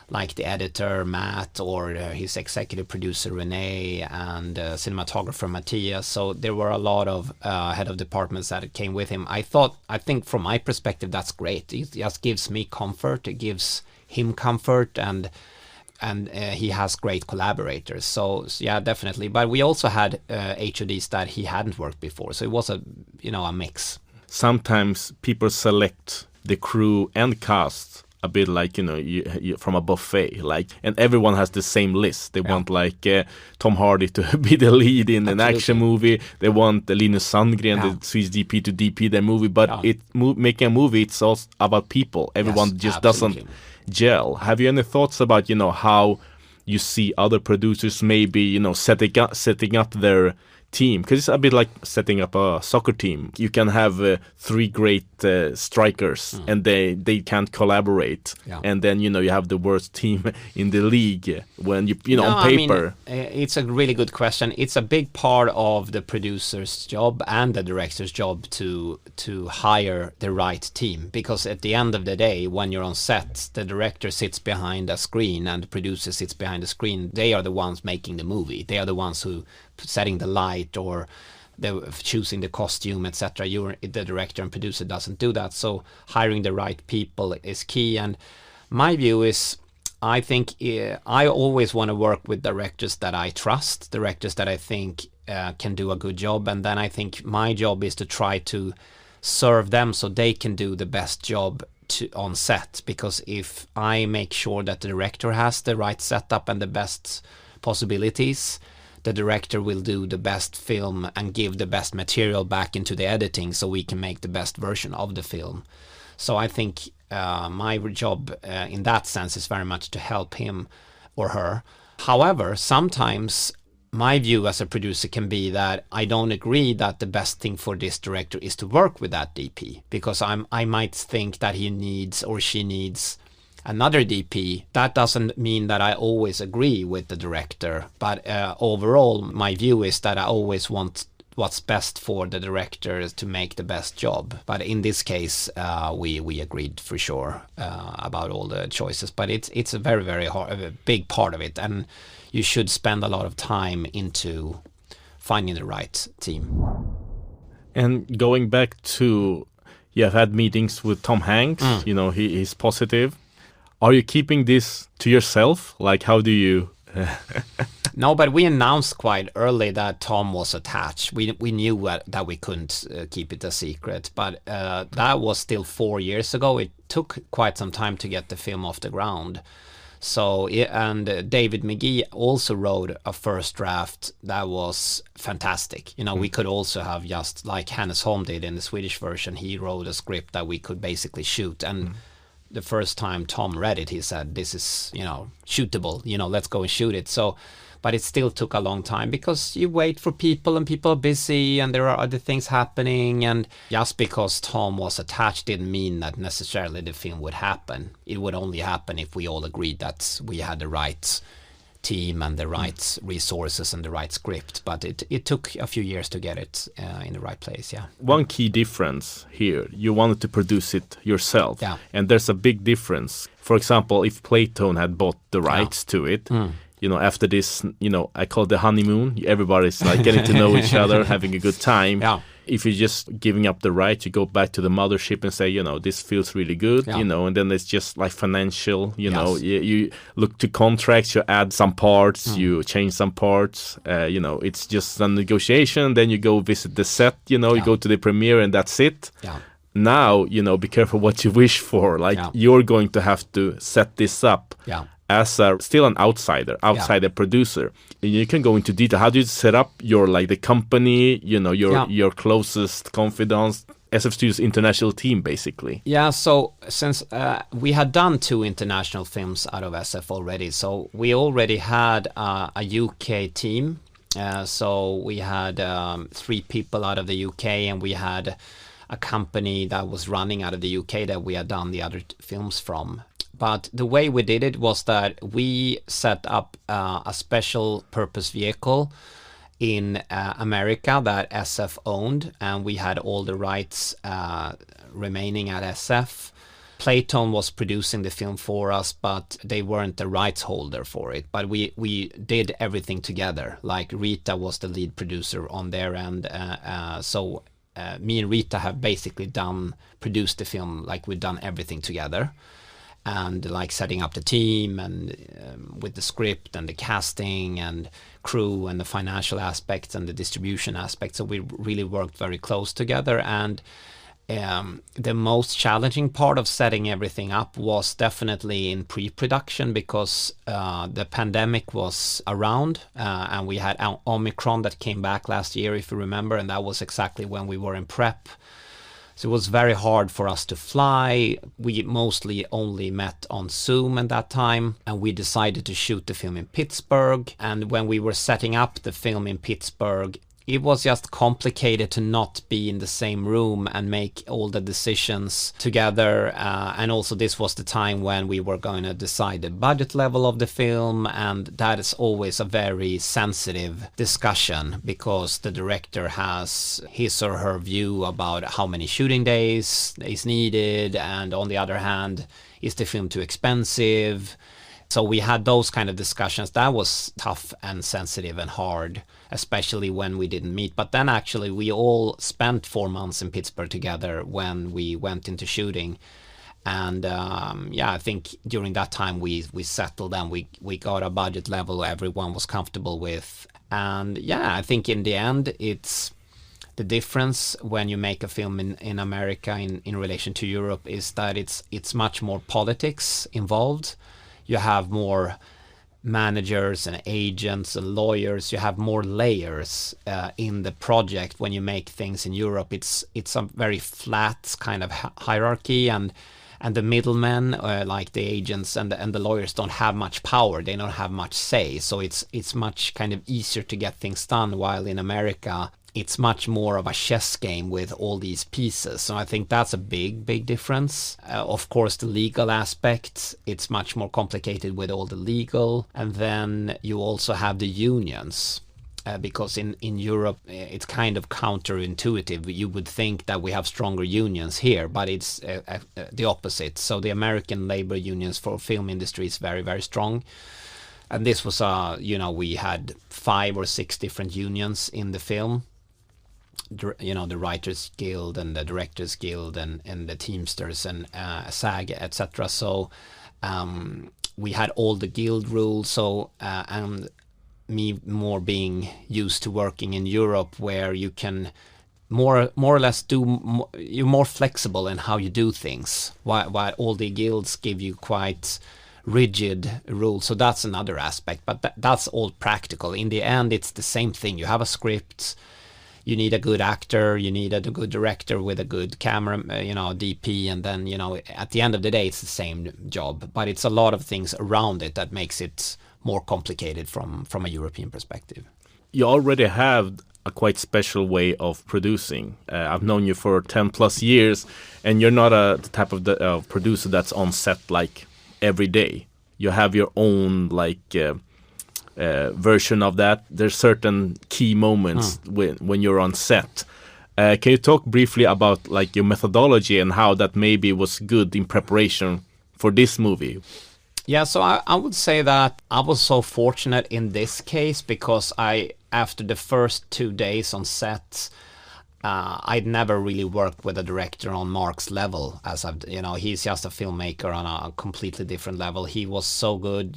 like the editor Matt or his executive producer Renee and cinematographer Matthias. So there were a lot of head of departments that came with him. I think from my perspective that's great. It just gives me comfort. It gives him comfort, and he has great collaborators. So yeah, definitely. But we also had HODs that he hadn't worked before. So it was a mix. Sometimes people select the crew and cast a bit like, you know, you from a buffet, like, and everyone has the same list. They want like Tom Hardy to be the lead in an action movie. They want Linus Sandgren, the Swedish DP, to DP their movie. But making a movie, it's also about people. Everyone just doesn't gel. Have you any thoughts about, you know, how you see other producers maybe, you know, setting up their team? Because it's a bit like setting up a soccer team. You can have 3 great strikers and they can't collaborate, and then, you know, you have the worst team in the league when you know, on paper. I mean, it's a really good question. It's a big part of the producer's job and the director's job to hire the right team, because at the end of the day, when you're on set, the director sits behind a screen and the producer sits behind the screen. They are the ones making the movie. They are the ones who setting the light or choosing the costume, etc. The director and producer doesn't do that. So hiring the right people is key. And my view is, I think I always want to work with directors that I trust, directors that I think can do a good job. And then I think my job is to try to serve them so they can do the best job on set. Because if I make sure that the director has the right setup and the best possibilities, the director will do the best film and give the best material back into the editing so we can make the best version of the film. So I think my job in that sense is very much to help him or her. However, sometimes my view as a producer can be that I don't agree that the best thing for this director is to work with that DP, because I might think that he needs or she needs another DP. That doesn't mean that I always agree with the director, but overall my view is that I always want what's best for the director to make the best job. But in this case we agreed for sure about all the choices, but it's a very, very a big part of it, and you should spend a lot of time into finding the right team. And going back to, you have had meetings with Tom Hanks, you know, he's positive. Are you keeping this to yourself? Like, how do you... No, but we announced quite early that Tom was attached. We knew that we couldn't keep it a secret, but that was still 4 years ago. It took quite some time to get the film off the ground. So, and David McGee also wrote a first draft that was fantastic. You know, we could also have, just like Hannes Holm did in the Swedish version, he wrote a script that we could basically shoot. And the first time Tom read it, he said, this is, shootable, let's go and shoot it. So, but it still took a long time because you wait for people and people are busy and there are other things happening. And just because Tom was attached didn't mean that necessarily the film would happen. It would only happen if we all agreed that we had the right team and the right resources and the right script. But it took a few years to get it in the right place, yeah. One key difference here, you wanted to produce it yourself. Yeah. And there's a big difference. For example, if Playtone had bought the rights to it, after this, I call it the honeymoon. Everybody's like getting to know each other, having a good time. Yeah. If you're just giving up the right, you go back to the mothership and say, this feels really good, and then it's just like financial, you look to contracts, you add some parts, you change some parts, it's just a negotiation. Then you go visit the set, you go to the premiere and that's it. Yeah. Now, be careful what you wish for. You're going to have to set this up. Yeah. As still an outsider producer. You can go into detail. How do you set up your the company, your closest confidants, SF Studios international team, basically? Yeah, so since we had done 2 international films out of SF already, so we already had a UK team. So we had 3 people out of the UK, and we had a company that was running out of the UK that we had done the other films from. But the way we did it was that we set up a special purpose vehicle in America that SF owned, and we had all the rights remaining at SF. Playtone was producing the film for us, but they weren't the rights holder for it. But we did everything together. Like Rita was the lead producer on their end, so me and Rita have basically produced the film, like we've done everything together. And like setting up the team and with the script and the casting and crew and the financial aspects and the distribution aspects. So we really worked very close together. And the most challenging part of setting everything up was definitely in pre-production, because the pandemic was around and we had Omicron that came back last year, if you remember, and that was exactly when we were in prep. So it was very hard for us to fly. We mostly only met on Zoom at that time, and we decided to shoot the film in Pittsburgh. And when we were setting up the film in Pittsburgh, it was just complicated to not be in the same room and make all the decisions together. And also this was the time when we were going to decide the budget level of the film. And that is always a very sensitive discussion, because the director has his or her view about how many shooting days is needed. And on the other hand, is the film too expensive? So we had those kind of discussions. That was tough and sensitive and hard, especially when we didn't meet. But then actually we all spent 4 months in Pittsburgh together when we went into shooting. And I think during that time we settled and we got a budget level everyone was comfortable with. And I think in the end it's the difference when you make a film in America in relation to Europe is that it's much more politics involved. You have more managers and agents and lawyers. You have more layers in the project. When you make things in Europe, it's a very flat kind of hierarchy, and the middlemen, like the agents and the lawyers, don't have much power. They don't have much say. So it's much kind of easier to get things done. While in America, it's much more of a chess game with all these pieces. So I think that's a big difference. Of course, the legal aspect, it's much more complicated with all the legal. And then you also have the unions. Because in Europe, it's kind of counterintuitive. You would think that we have stronger unions here, but it's the opposite. So the American labor unions for film industry is very, very strong. And this was, we had 5 or 6 different unions in the film. The Writers Guild and the Directors Guild and the Teamsters and SAG, etc. So we had all the guild rules. So and me more being used to working in Europe, where you can more or less you're more flexible in how you do things, while all the guilds give you quite rigid rules. So that's another aspect, but that's all practical. In the end, it's the same thing. You have a script. you need a good actor, you need a good director with a good camera, DP, and then, at the end of the day, it's the same job. But it's a lot of things around it that makes it more complicated from a European perspective. You already have a quite special way of producing. I've known you for 10 plus years, and you're not the type of producer that's on set like every day. You have your own version of that. There's certain key moments when you're on set. Can you talk briefly about like your methodology and how that maybe was good in preparation for this movie? Yeah, so I would say that I was so fortunate in this case because after the first 2 days on set, I'd never really worked with a director on Mark's level. He's just a filmmaker on a completely different level. He was so good,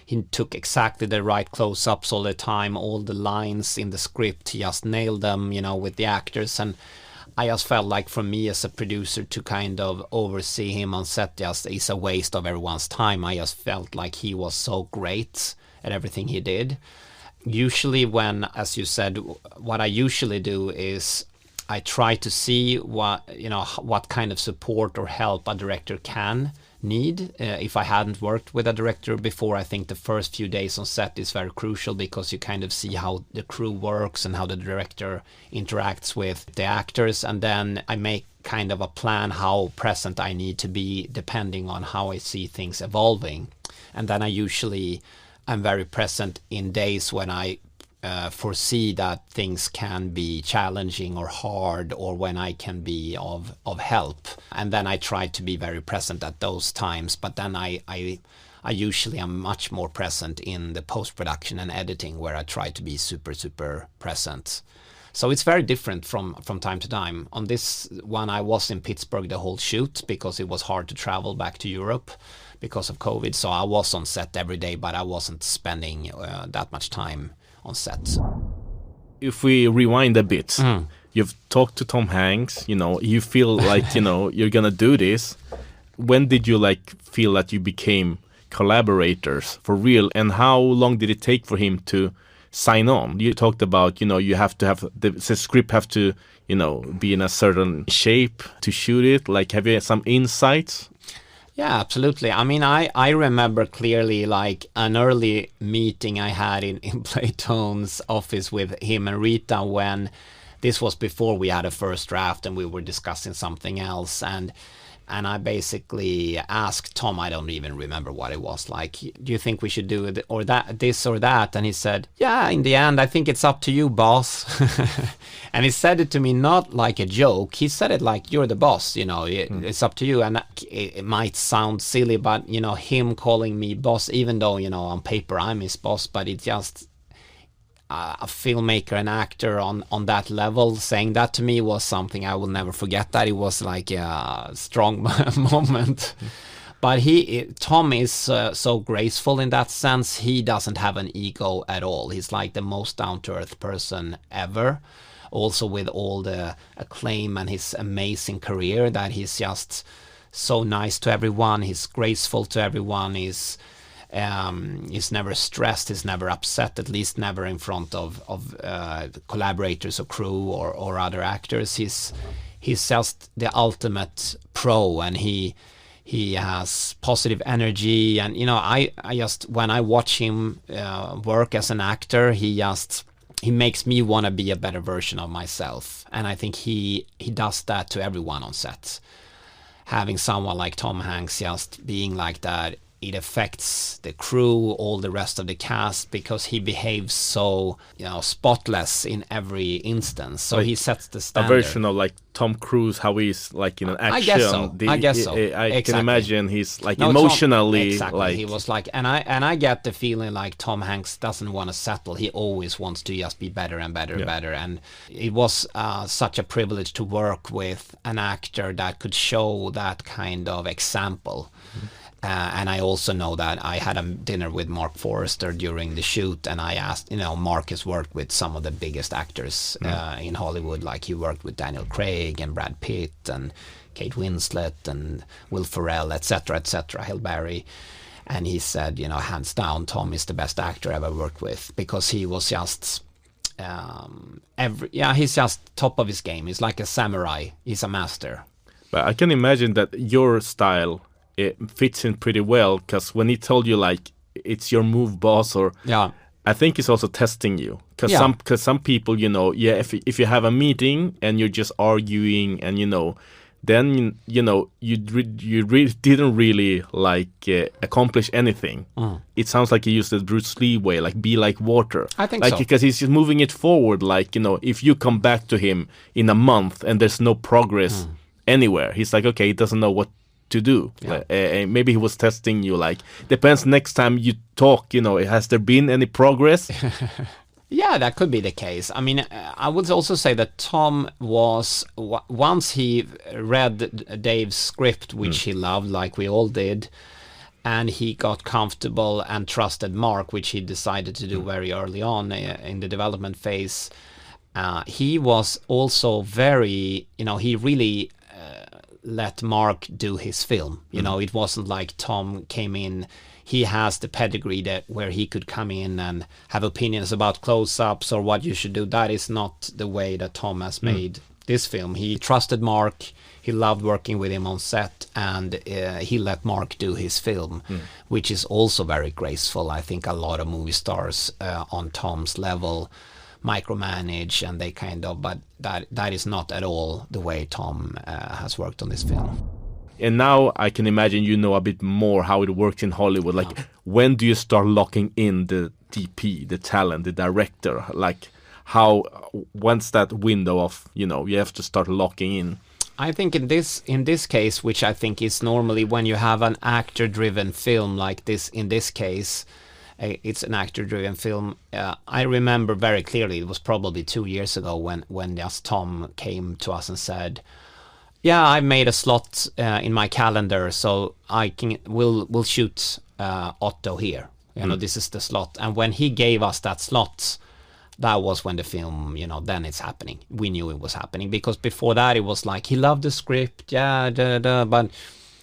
he took exactly the right close-ups all the time, all the lines in the script, he just nailed them, with the actors. And I just felt like for me as a producer to kind of oversee him on set just is a waste of everyone's time. I just felt like he was so great at everything he did. Usually when, as you said, what I usually do is I try to see what kind of support or help a director can need. If I hadn't worked with a director before, I think the first few days on set is very crucial because you kind of see how the crew works and how the director interacts with the actors, and then I make kind of a plan how present I need to be depending on how I see things evolving. And then I'm very present in days when I foresee that things can be challenging or hard, or when I can be of help, and then I try to be very present at those times. But then I usually am much more present in the post-production and editing, where I try to be super present. So it's very different from time to time. On this one, I was in Pittsburgh the whole shoot because it was hard to travel back to Europe because of COVID. So I was on set every day, but I wasn't spending that much time on set. If we rewind a bit, you've talked to Tom Hanks, you feel like, you're gonna do this. When did you feel that you became collaborators for real, and how long did it take for him to sign on? You talked about, you have to have the script have to, be in a certain shape to shoot it. Have you had some insights? Yeah, absolutely. I mean, I remember clearly an early meeting I had in Playtone's office with him and Rita, when this was before we had a first draft and we were discussing something else. And I basically asked Tom, I don't even remember what it was, do you think we should do it or that, this or that? And he said, yeah, in the end, I think it's up to you, boss. And he said it to me not like a joke. He said it like, you're the boss, it's up to you. And it might sound silly, but, him calling me boss, even though, on paper I'm his boss, but it just... a filmmaker and actor on that level saying that to me was something I will never forget. That it was like a strong moment. But Tom is so graceful in that sense. He doesn't have an ego at all. He's like the most down-to-earth person ever. Also with all the acclaim and his amazing career, that he's just so nice to everyone. He's graceful to everyone. He's never stressed, he's never upset, at least never in front of collaborators or crew or other actors. He's just the ultimate pro, and he has positive energy. And I just, when I watch him work as an actor, he makes me want to be a better version of myself, and I think he does that to everyone on set. Having someone like Tom Hanks just being like that, it affects the crew, all the rest of the cast, because he behaves so, spotless in every instance. So he sets the standard. A version of Tom Cruise, how he's in an action. I guess so. I can imagine he's emotionally exactly. He was and I get the feeling like Tom Hanks doesn't want to settle. He always wants to just be better and better and better. And it was such a privilege to work with an actor that could show that kind of example. And I also know that I had a dinner with Mark Forrester during the shoot, and I asked, Mark has worked with some of the biggest actors in Hollywood, like he worked with Daniel Craig and Brad Pitt and Kate Winslet and Will Ferrell, etc., Halle Berry. And he said, hands down, Tom is the best actor I ever worked with, because he was just he's just top of his game. He's like a samurai. He's a master. But I can imagine that your style, it fits in pretty well, because when he told you like it's your move, boss, or I think he's also testing you, because some people, you know, if you have a meeting and you're just arguing and, you know, then, you know, you didn't really like accomplish anything. It sounds like he used the Bruce Lee way, like be like water. I think like, so. Because he's just moving it forward, like, you know, if you come back to him in a month and there's no progress anywhere, he's like, okay, he doesn't know what to do. Maybe he was testing you, like, depends next time you talk, you know, has there been any progress? Yeah, that could be the case. I mean, I would also say that Tom was, once he read Dave's script, which he loved, like we all did, and he got comfortable and trusted Mark, which he decided to do very early on in the development phase, he was also very, you know, he really let Mark do his film. You know, it wasn't like Tom came in. He has the pedigree that where he could come in and have opinions about close-ups or what you should do. That is not the way that Tom has made this film. He trusted Mark. He loved working with him on set, and he let Mark do his film, which is also very graceful. I think a lot of movie stars on Tom's level micromanage, and they kind of, but that is not at all the way Tom has worked on this film. And now I can imagine you know a bit more how it works in Hollywood. Like, when do you start locking in the DP, the talent, the director? Like, when's that window of, you know, you have to start locking in? I think in this case, which I think is normally when you have an actor-driven film like this, in this case, it's an actor-driven film. I remember very clearly, it was probably 2 years ago when just Tom came to us and said, yeah, I made a slot in my calendar, so we'll shoot Otto here. You know, this is the slot. And when he gave us that slot, that was when the film, you know, then it's happening. We knew it was happening, because before that it was like he loved the script, but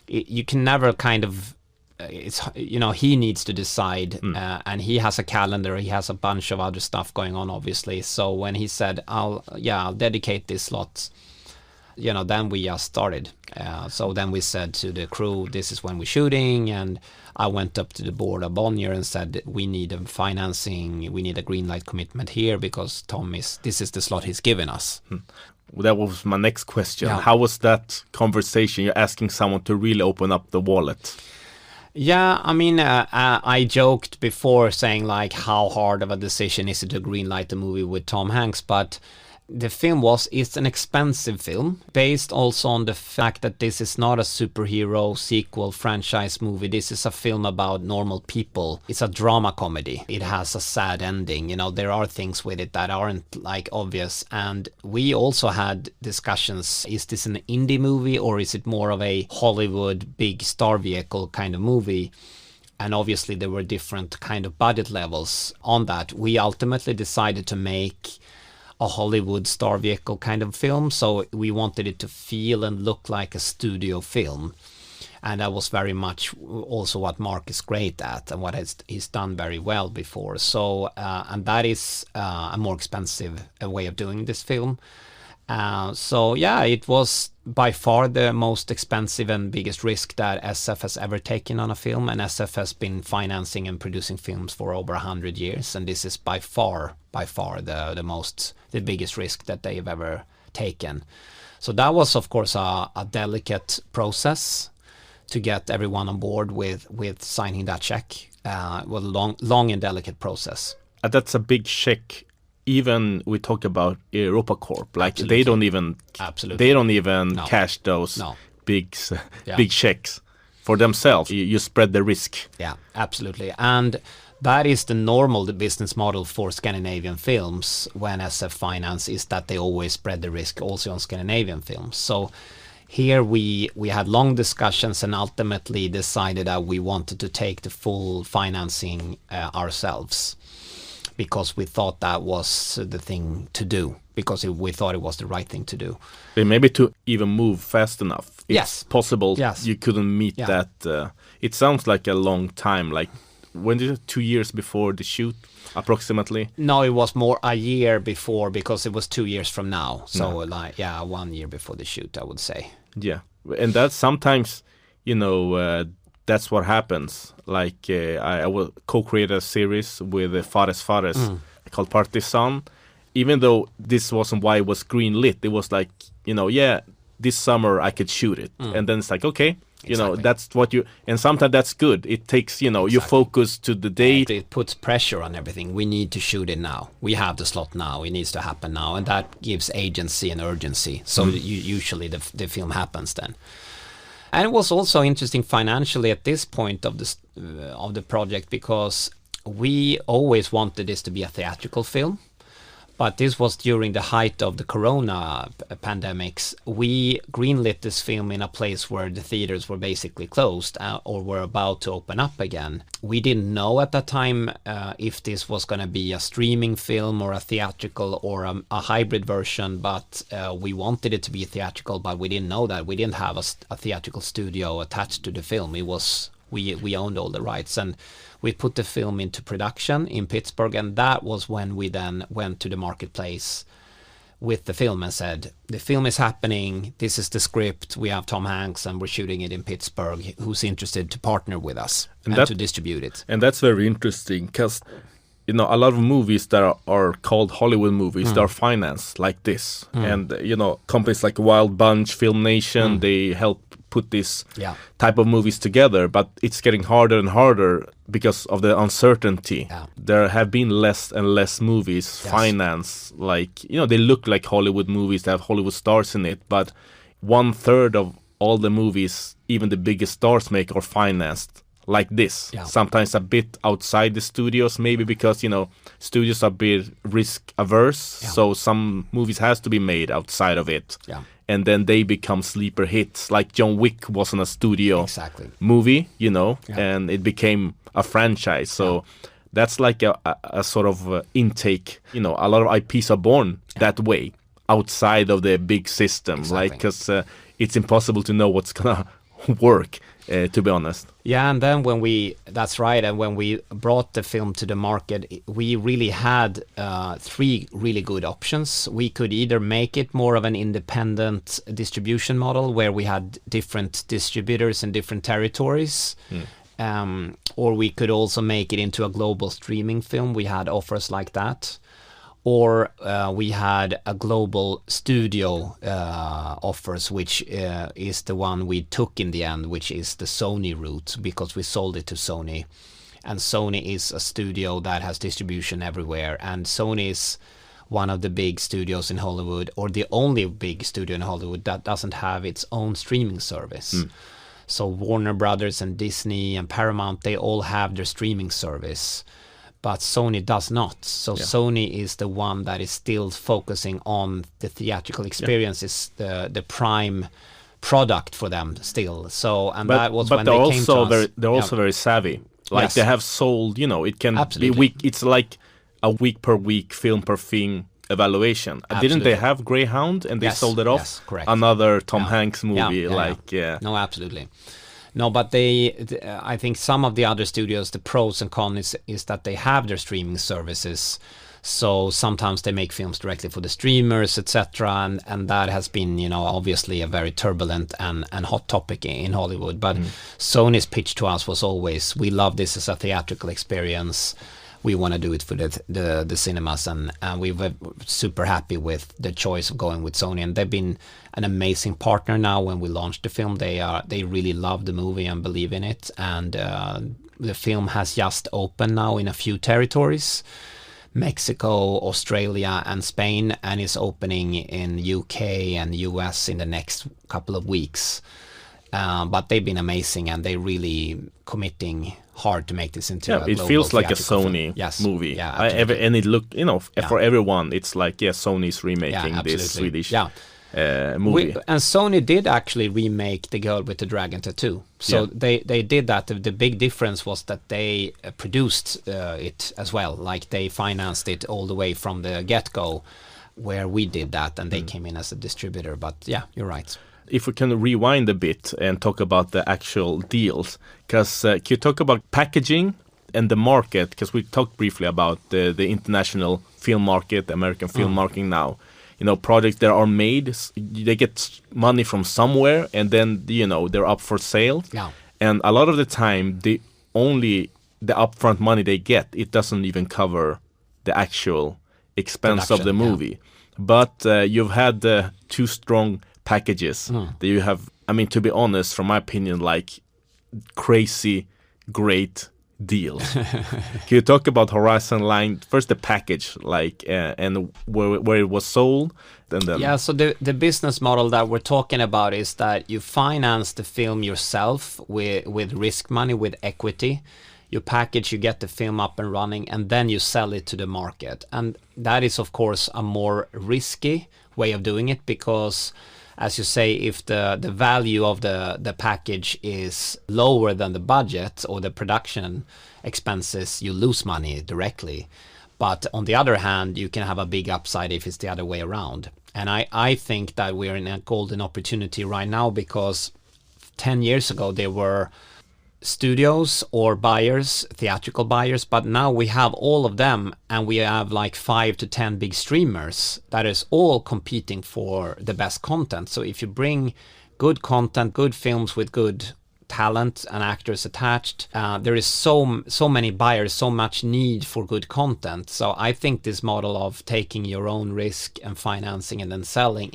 you can never kind of. It's, you know, he needs to decide, and he has a calendar. He has a bunch of other stuff going on, obviously. So when he said, "I'll dedicate this slot," you know, then we just started. So then we said to the crew, this is when we're shooting, and I went up to the board of Bonnier and said, we need a financing, we need a green light commitment here, because this is the slot he's given us. That was my next question. Yeah. How was that conversation? You're asking someone to really open up the wallet. Yeah, I mean, I joked before saying, like, how hard of a decision is it to greenlight a movie with Tom Hanks, but the film it's an expensive film, based also on the fact that this is not a superhero sequel franchise movie. This is a film about normal people. It's a drama comedy. It has a sad ending. You know, there are things with it that aren't like obvious. And we also had discussions, is this an indie movie or is it more of a Hollywood big star vehicle kind of movie? And obviously there were different kind of budget levels on that. We ultimately decided to make a Hollywood star vehicle kind of film, so we wanted it to feel and look like a studio film, and that was very much also what Mark is great at and what he's done very well before. So and that is a more expensive way of doing this film. So yeah, it was by far the most expensive and biggest risk that SF has ever taken on a film, and SF has been financing and producing films for over 100 years, and this is by far the biggest risk that they've ever taken. So that was, of course, a delicate process to get everyone on board with signing that check. It was a long and delicate process. That's a big check. Even we talk about EuropaCorp, like Absolutely. they don't even cash those big checks for themselves. You spread the risk. Yeah, absolutely. And that is the normal business model for Scandinavian films when SF Finance, is that they always spread the risk also on Scandinavian films. So here we had long discussions and ultimately decided that we wanted to take the full financing ourselves, because we thought that was the thing to do, because we thought it was the right thing to do. And maybe to even move fast enough. It's possible. Yes. You couldn't meet that. It sounds like a long time. Like, when did it, 2 years before the shoot? approximately? No, it was more a year before, because it was 2 years from now. So 1 year before the shoot, I would say. Yeah, and that's sometimes, that's what happens. Like I will co-create a series with Fares called Partisan. Even though this wasn't why it was green-lit, it was like, this summer I could shoot it. And then it's like, okay, that's what and sometimes that's good. It takes, you focus to the date. It puts pressure on everything. We need to shoot it now. We have the slot now. It needs to happen now. And that gives agency and urgency. So usually the film happens then. And it was also interesting financially at this point of the project, because we always wanted this to be a theatrical film. But this was during the height of the corona pandemics. We greenlit this film in a place where the theaters were basically closed or were about to open up again. We didn't know at that time if this was going to be a streaming film or a theatrical or a hybrid version, but we wanted it to be theatrical, but we didn't know that. We didn't have a theatrical studio attached to the film. It was we owned all the rights, and we put the film into production in Pittsburgh, and that was when we then went to the marketplace with the film and said, the film is happening, this is the script, we have Tom Hanks and we're shooting it in Pittsburgh, who's interested to partner with us and to distribute it. And that's very interesting, because a lot of movies that are called Hollywood movies, they're financed like this. And companies like Wild Bunch, Film Nation, they help put this type of movies together, but it's getting harder and harder because of the uncertainty. There have been less and less movies financed, like, they look like Hollywood movies, they have Hollywood stars in it, but 1/3 of all the movies even the biggest stars make are financed like this. Sometimes a bit outside the studios, maybe because studios are a bit risk averse, so some movies has to be made outside of it. And then they become sleeper hits. Like John Wick wasn't a studio movie, and it became a franchise. So that's like a sort of intake. A lot of IPs are born that way, outside of the big system, like, because it's impossible to know what's gonna work. To be honest. Yeah, and then when we brought the film to the market, we really had 3 really good options. We could either make it more of an independent distribution model where we had different distributors in different territories, or we could also make it into a global streaming film. We had offers like that. Or we had a global studio offers, which is the one we took in the end, which is the Sony route, because we sold it to Sony. And Sony is a studio that has distribution everywhere. And Sony is one of the big studios in Hollywood, or the only big studio in Hollywood that doesn't have its own streaming service. So Warner Brothers and Disney and Paramount, they all have their streaming service. But Sony does not. So Sony is the one that is still focusing on the theatrical experience. Is the prime product for them still. So that was when they came to us. They're also very savvy. Like they have sold, it can be week. It's like a week per week, film per film evaluation. Didn't they have Greyhound and they sold it off? Yes, correct. Another Tom Hanks movie, No, absolutely. No, but I think some of the other studios, the pros and cons is that they have their streaming services. So sometimes they make films directly for the streamers, etc. And that has been, obviously a very turbulent and hot topic in Hollywood. But Sony's pitch to us was always, we love this as a theatrical experience. We want to do it for the cinemas, and we were super happy with the choice of going with Sony, and they've been an amazing partner now. When we launched the film, they really love the movie and believe in it, and the film has just opened now in a few territories, Mexico, Australia and Spain, and is opening in UK and US in the next couple of weeks. But they've been amazing, and they're really committing hard to make this into a global. It feels like a Sony movie. And it looked, for everyone, it's like, Sony's remaking this Swedish movie. And Sony did actually remake The Girl with the Dragon Tattoo. So they did that. The big difference was that they produced it as well. Like they financed it all the way from the get-go, where we did that, and they came in as a distributor. But you're right. If we can rewind a bit and talk about the actual deals, because can you talk about packaging? and the market, because we talked briefly about the international film market, the American film market now. Projects that are made, they get money from somewhere, and then they're up for sale. Yeah. And a lot of the time, the upfront money they get, it doesn't even cover the actual expense of the movie. Yeah. But you've had two strong packages that you have. I mean, to be honest, from my opinion, like crazy great deals. Can you talk about Horizon Line first, the package, and where it was sold, and then so the business model that we're talking about is that you finance the film yourself with risk money, with equity. You package, you get the film up and running, and then you sell it to the market. And that is, of course, a more risky way of doing it, because as you say, if the value of the package is lower than the budget or the production expenses, you lose money directly. But on the other hand, you can have a big upside if it's the other way around. And I think that we're in a golden opportunity right now, because 10 years ago there were studios or buyers, theatrical buyers, but now we have all of them, and we have like 5 to 10 big streamers that is all competing for the best content. So if you bring good content, good films with good talent and actors attached, there is so many buyers, so much need for good content. So I think this model of taking your own risk and financing and then selling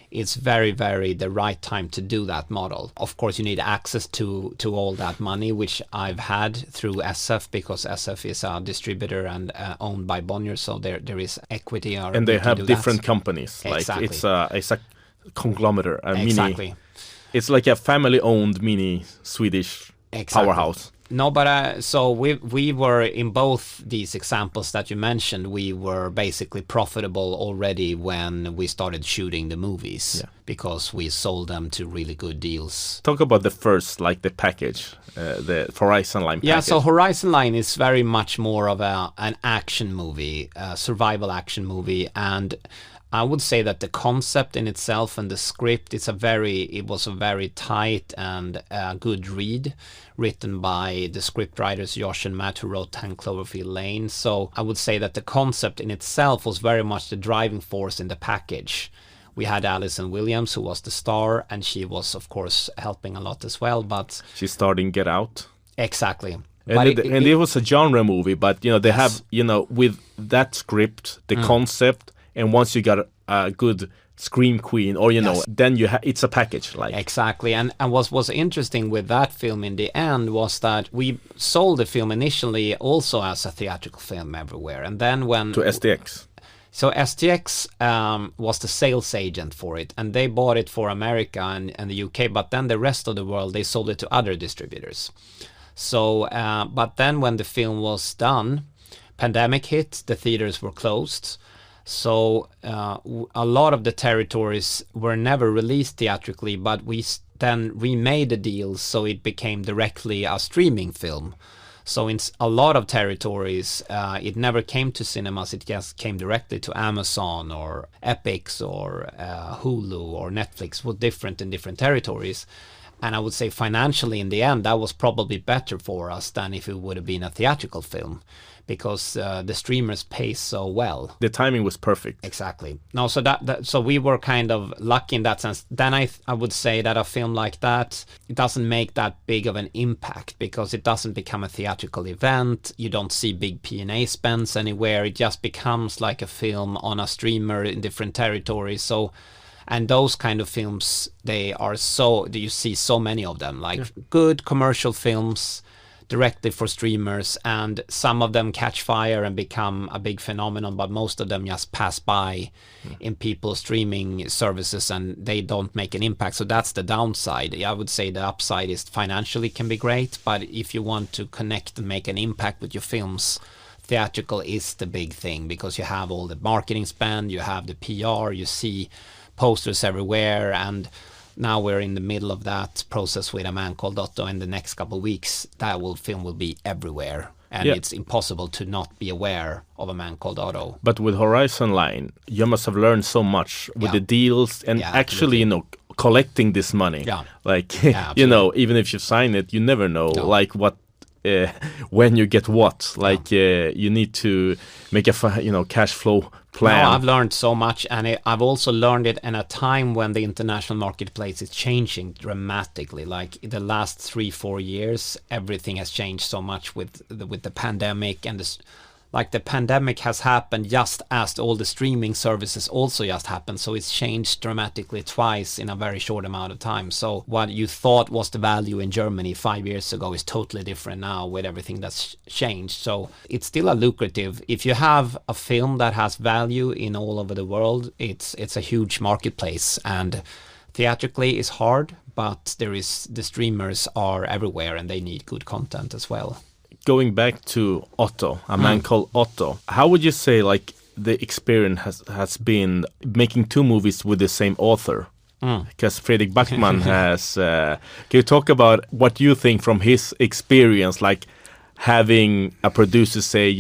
it's very, very the right time to do that model. Of course, you need access to all that money, which I've had through SF, because SF is a distributor and owned by Bonnier, so there is equity. And they have different companies. Exactly. Like it's a conglomerate, exactly. It's like a family-owned mini Swedish powerhouse. No, but so we were in both these examples that you mentioned. We were basically profitable already when we started shooting the movies, because we sold them to really good deals. Talk about the first, like the package, the Horizon Line package. Yeah, so Horizon Line is very much more of an action movie, survival action movie, and I would say that the concept in itself and the script, it was a very tight and good read, written by the scriptwriters Josh and Matt, who wrote 10 Cloverfield Lane. So I would say that the concept in itself was very much the driving force in the package. We had Allison Williams, who was the star, and she was, of course, helping a lot as well. But she starred in Get Out. Exactly. And it was a genre movie, but they have with that script, the concept. And once you got a good scream queen, or then it's a package. Exactly. And what was interesting with that film in the end was that we sold the film initially also as a theatrical film everywhere, and then to STX. So STX was the sales agent for it, and they bought it for America and the UK, but then the rest of the world, they sold it to other distributors. So but then when the film was done, pandemic hit, the theaters were closed. So a lot of the territories were never released theatrically, but we then remade the deals so it became directly a streaming film. So in a lot of territories, it never came to cinemas, it just came directly to Amazon or Epix or Hulu or Netflix, was different in different territories. And I would say financially in the end, that was probably better for us than if it would have been a theatrical film, because the streamers pay so well. The timing was perfect. Exactly. No, so so we were kind of lucky in that sense. Then I would say that a film like that, it doesn't make that big of an impact, because it doesn't become a theatrical event. You don't see big P&A spends anywhere. It just becomes like a film on a streamer in different territories. So, and those kind of films, you see so many of them, good commercial films directly for streamers, and some of them catch fire and become a big phenomenon, but most of them just pass by in people's streaming services and they don't make an impact. So that's the downside. I would say the upside is financially can be great, but if you want to connect and make an impact with your films, theatrical is the big thing, because you have all the marketing spend, you have the PR, you see posters everywhere, and now we're in the middle of that process with A Man Called Otto. In the next couple of weeks, film will be everywhere, and it's impossible to not be aware of A Man Called Otto. But with Horizon Line, you must have learned so much with the deals and actually, collecting this money. Yeah. Even if you sign it, you never know what when you get what. Like you need to make a cash flow plan. No, I've learned so much, and I've also learned it in a time when the international marketplace is changing dramatically. Like in the last 3-4 years, everything has changed so much with the pandemic, and the pandemic has happened just as all the streaming services also just happened. So it's changed dramatically twice in a very short amount of time. So what you thought was the value in Germany 5 years ago is totally different now with everything that's changed. So it's still a lucrative. If you have a film that has value in all over the world, it's a huge marketplace. And theatrically it's hard, but the streamers are everywhere and they need good content as well. Going back to Otto, a man called Otto, how would you say like the experience has been making 2 movies with the same author? Because Fredrik Backman has... can you talk about what you think from his experience, like having a producer say,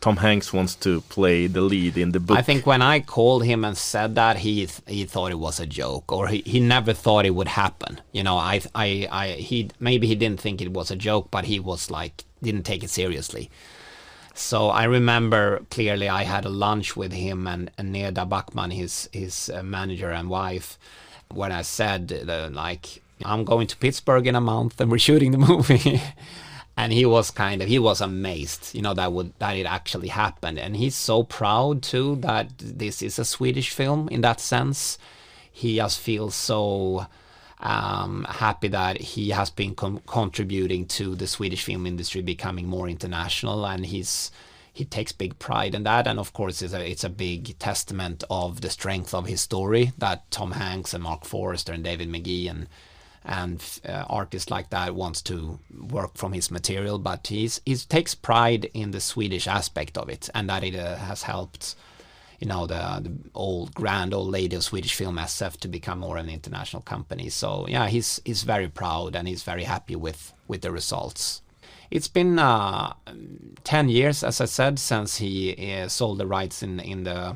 Tom Hanks wants to play the lead in the book? I think when I called him and said that, he thought it was a joke, or he never thought it would happen. Maybe he didn't think it was a joke, but he was like, didn't take it seriously. So I remember clearly I had a lunch with him and Neda Backman, his manager and wife, when I said I'm going to Pittsburgh in a month and we're shooting the movie. And he was amazed, that it actually happened. And he's so proud too that this is a Swedish film in that sense. He just feels so happy that he has been contributing to the Swedish film industry becoming more international, and he takes big pride in that. And of course it's a big testament of the strength of his story that Tom Hanks and Mark Forrester and David McGee and artists like that wants to work from his material, but he takes pride in the Swedish aspect of it, and that it has helped the grand old lady of Swedish film SF to become more an international company. So yeah, he's very proud and he's very happy with the results. It's been 10 years, as I said, since he sold the rights in the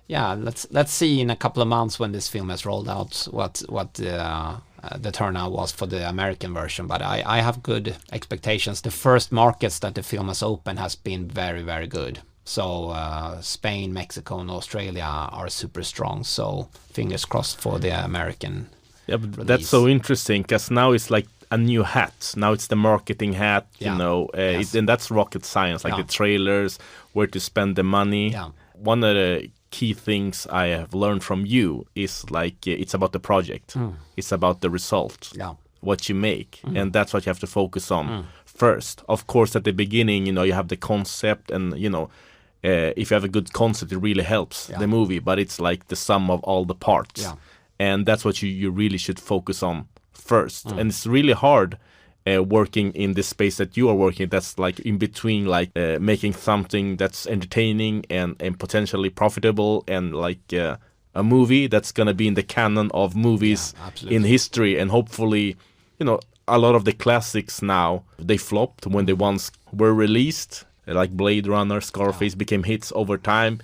let's see in a couple of months when this film has rolled out what the turnout was for the American version, but I have good expectations. The first markets that the film has opened has been very, very good. So Spain, Mexico, and Australia are super strong. So fingers crossed for the American. Yeah, but release. That's so interesting because now it's like a new hat. Now it's the marketing hat, Yes. and that's rocket science, like the trailers, where to spend the money. Yeah. One of the key things I have learned from you is like it's about the project. It's about the result, what you make, and that's what you have to focus on first. Of course, at the beginning, you have the concept, and if you have a good concept, it really helps the movie. But it's like the sum of all the parts, and that's what you really should focus on first. And it's really hard working in this space that you are working. That's like in between, like making something that's entertaining and potentially profitable, and like a movie that's gonna be in the canon of movies in history. And hopefully, a lot of the classics now, they flopped when they once were released, like Blade Runner, Scarface became hits over time.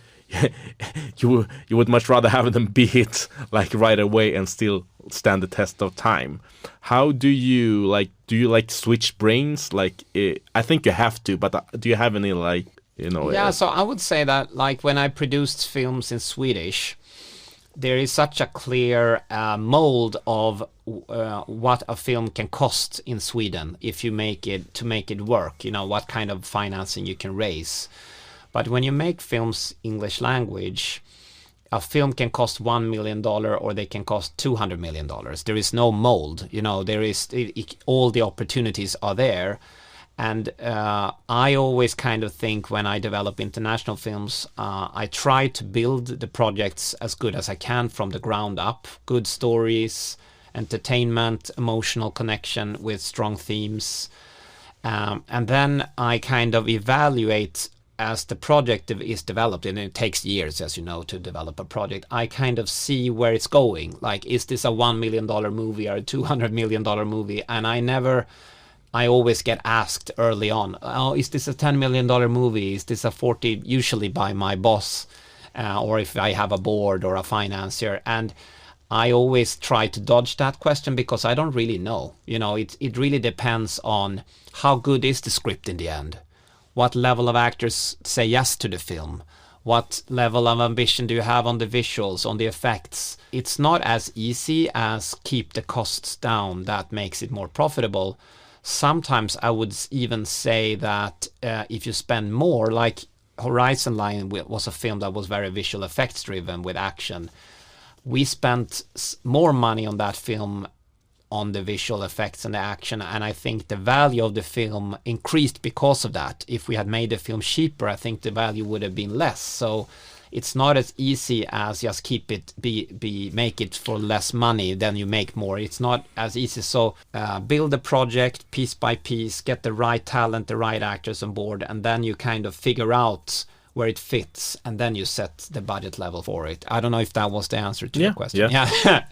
you would much rather have them be hit like right away and still stand the test of time. How do you like switch brains? Like I think you have to, but do you have any so I would say that like when I produced films in Swedish, there is such a clear mold of what a film can cost in Sweden if you make it work, what kind of financing you can raise. But when you make films English language, a film can cost $1 million or they can cost $200 million. There is no mold, there is all the opportunities are there. And I always kind of think when I develop international films, I try to build the projects as good as I can from the ground up. Good stories, entertainment, emotional connection with strong themes. And then I kind of evaluate as the project is developed, and it takes years, as you know, to develop a project. I kind of see where it's going. Like, is this a $1 million movie or a $200 million movie? And I always get asked early on, is this a $10 million movie? Is this a 40, usually by my boss, or if I have a board or a financier. And I always try to dodge that question because I don't really know. You know, it really depends on how good is the script in the end. What level of actors say yes to the film? What level of ambition do you have on the visuals, on the effects? It's not as easy as keep the costs down. That makes it more profitable. Sometimes I would even say that if you spend more, like Horizon Line was a film that was very visual effects driven with action. We spent more money on that film on the visual effects and the action, and I think the value of the film increased because of that. If we had made the film cheaper, I think the value would have been less. So it's not as easy as just keep it make it for less money, then you make more. It's not as easy. So build a project piece by piece, get the right talent, the right actors on board, and then you kind of figure out where it fits, and then you set the budget level for it. I don't know if that was the answer to the question. Yeah.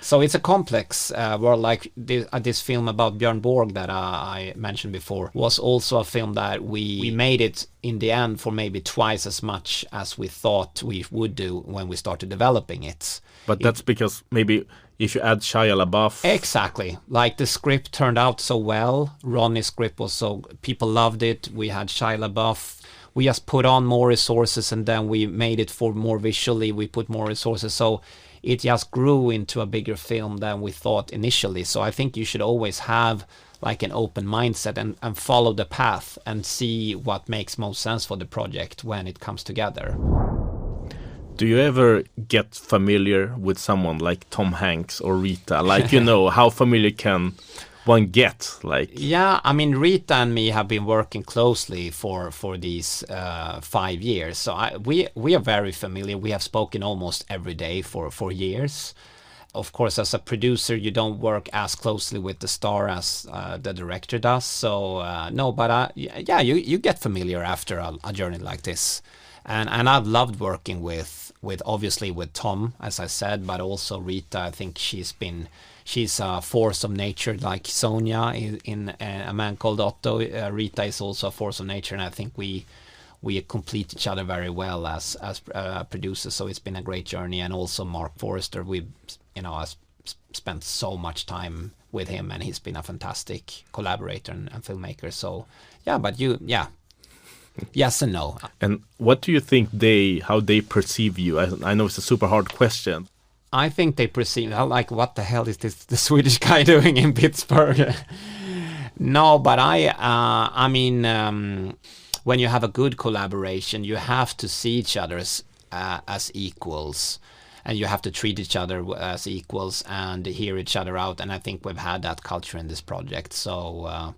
So it's a complex world. Like this film about Björn Borg that I mentioned before was also a film that we made it in the end for maybe twice as much as we thought we would do when we started developing it. But that's because maybe if you add Shia LaBeouf. Exactly. Like the script turned out so well. Ronnie's script was so, people loved it. We had Shia LaBeouf. We just put on more resources, and then we made it for more visually. We put more resources. So it just grew into a bigger film than we thought initially. So I think you should always have like an open mindset and follow the path and see what makes most sense for the project when it comes together. Do you ever get familiar with someone like Tom Hanks or Rita? Like, you know, how familiar can one get? Like, yeah, I mean, Rita and me have been working closely for these 5 years. So we are very familiar. We have spoken almost every day for years. Of course, as a producer, you don't work as closely with the star as the director does. So no, but yeah, you get familiar after a journey like this. And I've loved working with obviously with Tom, as I said, but also Rita. I think she's a force of nature, like Sonia in A Man Called Otto. Rita is also a force of nature, and I think we complete each other very well as producers. So it's been a great journey. And also Mark Forrester, I spent so much time with him, and he's been a fantastic collaborator and filmmaker. So yeah, but yes and no. And what do you think how they perceive you? I know it's a super hard question. I think they perceive, like, what the hell is the Swedish guy doing in Pittsburgh? No, but I mean, when you have a good collaboration, you have to see each other as equals, and you have to treat each other as equals and hear each other out. And I think we've had that culture in this project. So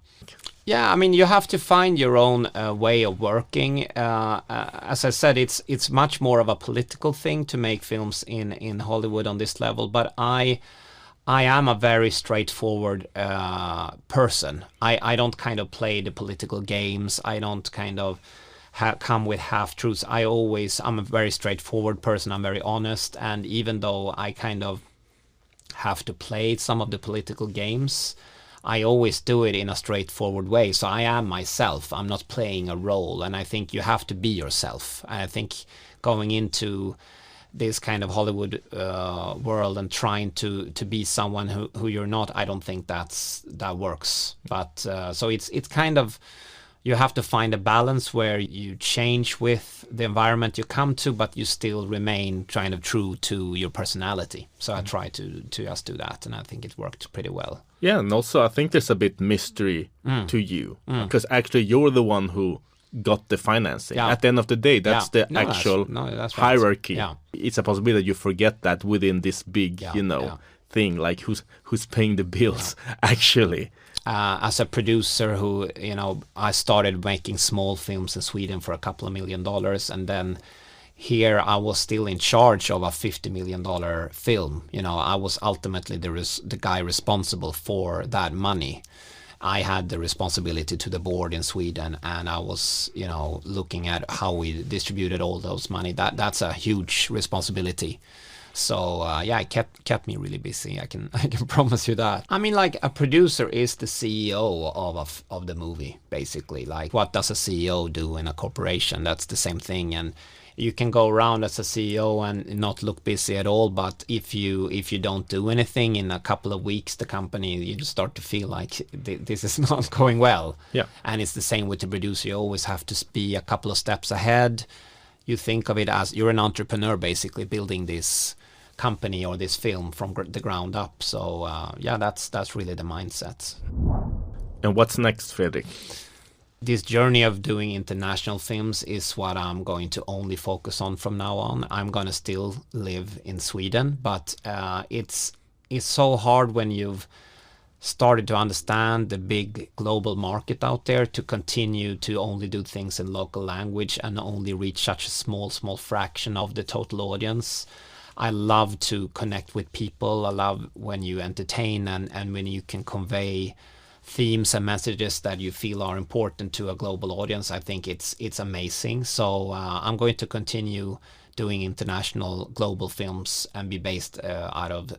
yeah, I mean, you have to find your own way of working. As I said, it's much more of a political thing to make films in Hollywood on this level. But I am a very straightforward person. I don't kind of play the political games. I don't kind of come with half-truths. I'm a very straightforward person. I'm very honest. And even though I kind of have to play some of the political games, I always do it in a straightforward way. So I am myself. I'm not playing a role. And I think you have to be yourself. And I think going into this kind of Hollywood world and trying to be someone who you're not, I don't think that works. But so it's kind of, you have to find a balance where you change with the environment you come to, but you still remain kind of true to your personality. So I try to just do that, and I think it worked pretty well. Yeah, and also I think there's a bit mystery to you, because actually you're the one who got the financing. Yeah. At the end of the day, that's the actual that's right. Hierarchy. Yeah. It's a possibility that you forget that within this big, thing, like who's paying the bills actually. As a producer who, I started making small films in Sweden for a couple of $1 million, and then here I was still in charge of a $50 million film. I was ultimately the guy responsible for that money. I had the responsibility to the board in Sweden, and I was, looking at how we distributed all those money. That's a huge responsibility. So it kept me really busy. I can promise you that. I mean, like, a producer is the CEO of the movie, basically. Like, what does a CEO do in a corporation? That's the same thing. And you can go around as a CEO and not look busy at all, but if you don't do anything in a couple of weeks, the company, you just start to feel like this is not going well. Yeah. And it's the same with the producer. You always have to be a couple of steps ahead. You think of it as you're an entrepreneur, basically building this company or this film from the ground up. So that's really the mindset. And what's next, Fredrik? This journey of doing international films is what I'm going to only focus on from now on. I'm going to still live in Sweden, but it's so hard when you've started to understand the big global market out there to continue to only do things in local language and only reach such a small fraction of the total audience. I love to connect with people. I love when you entertain and when you can convey themes and messages that you feel are important to a global audience. I think it's amazing. So I'm going to continue doing international global films and be based out of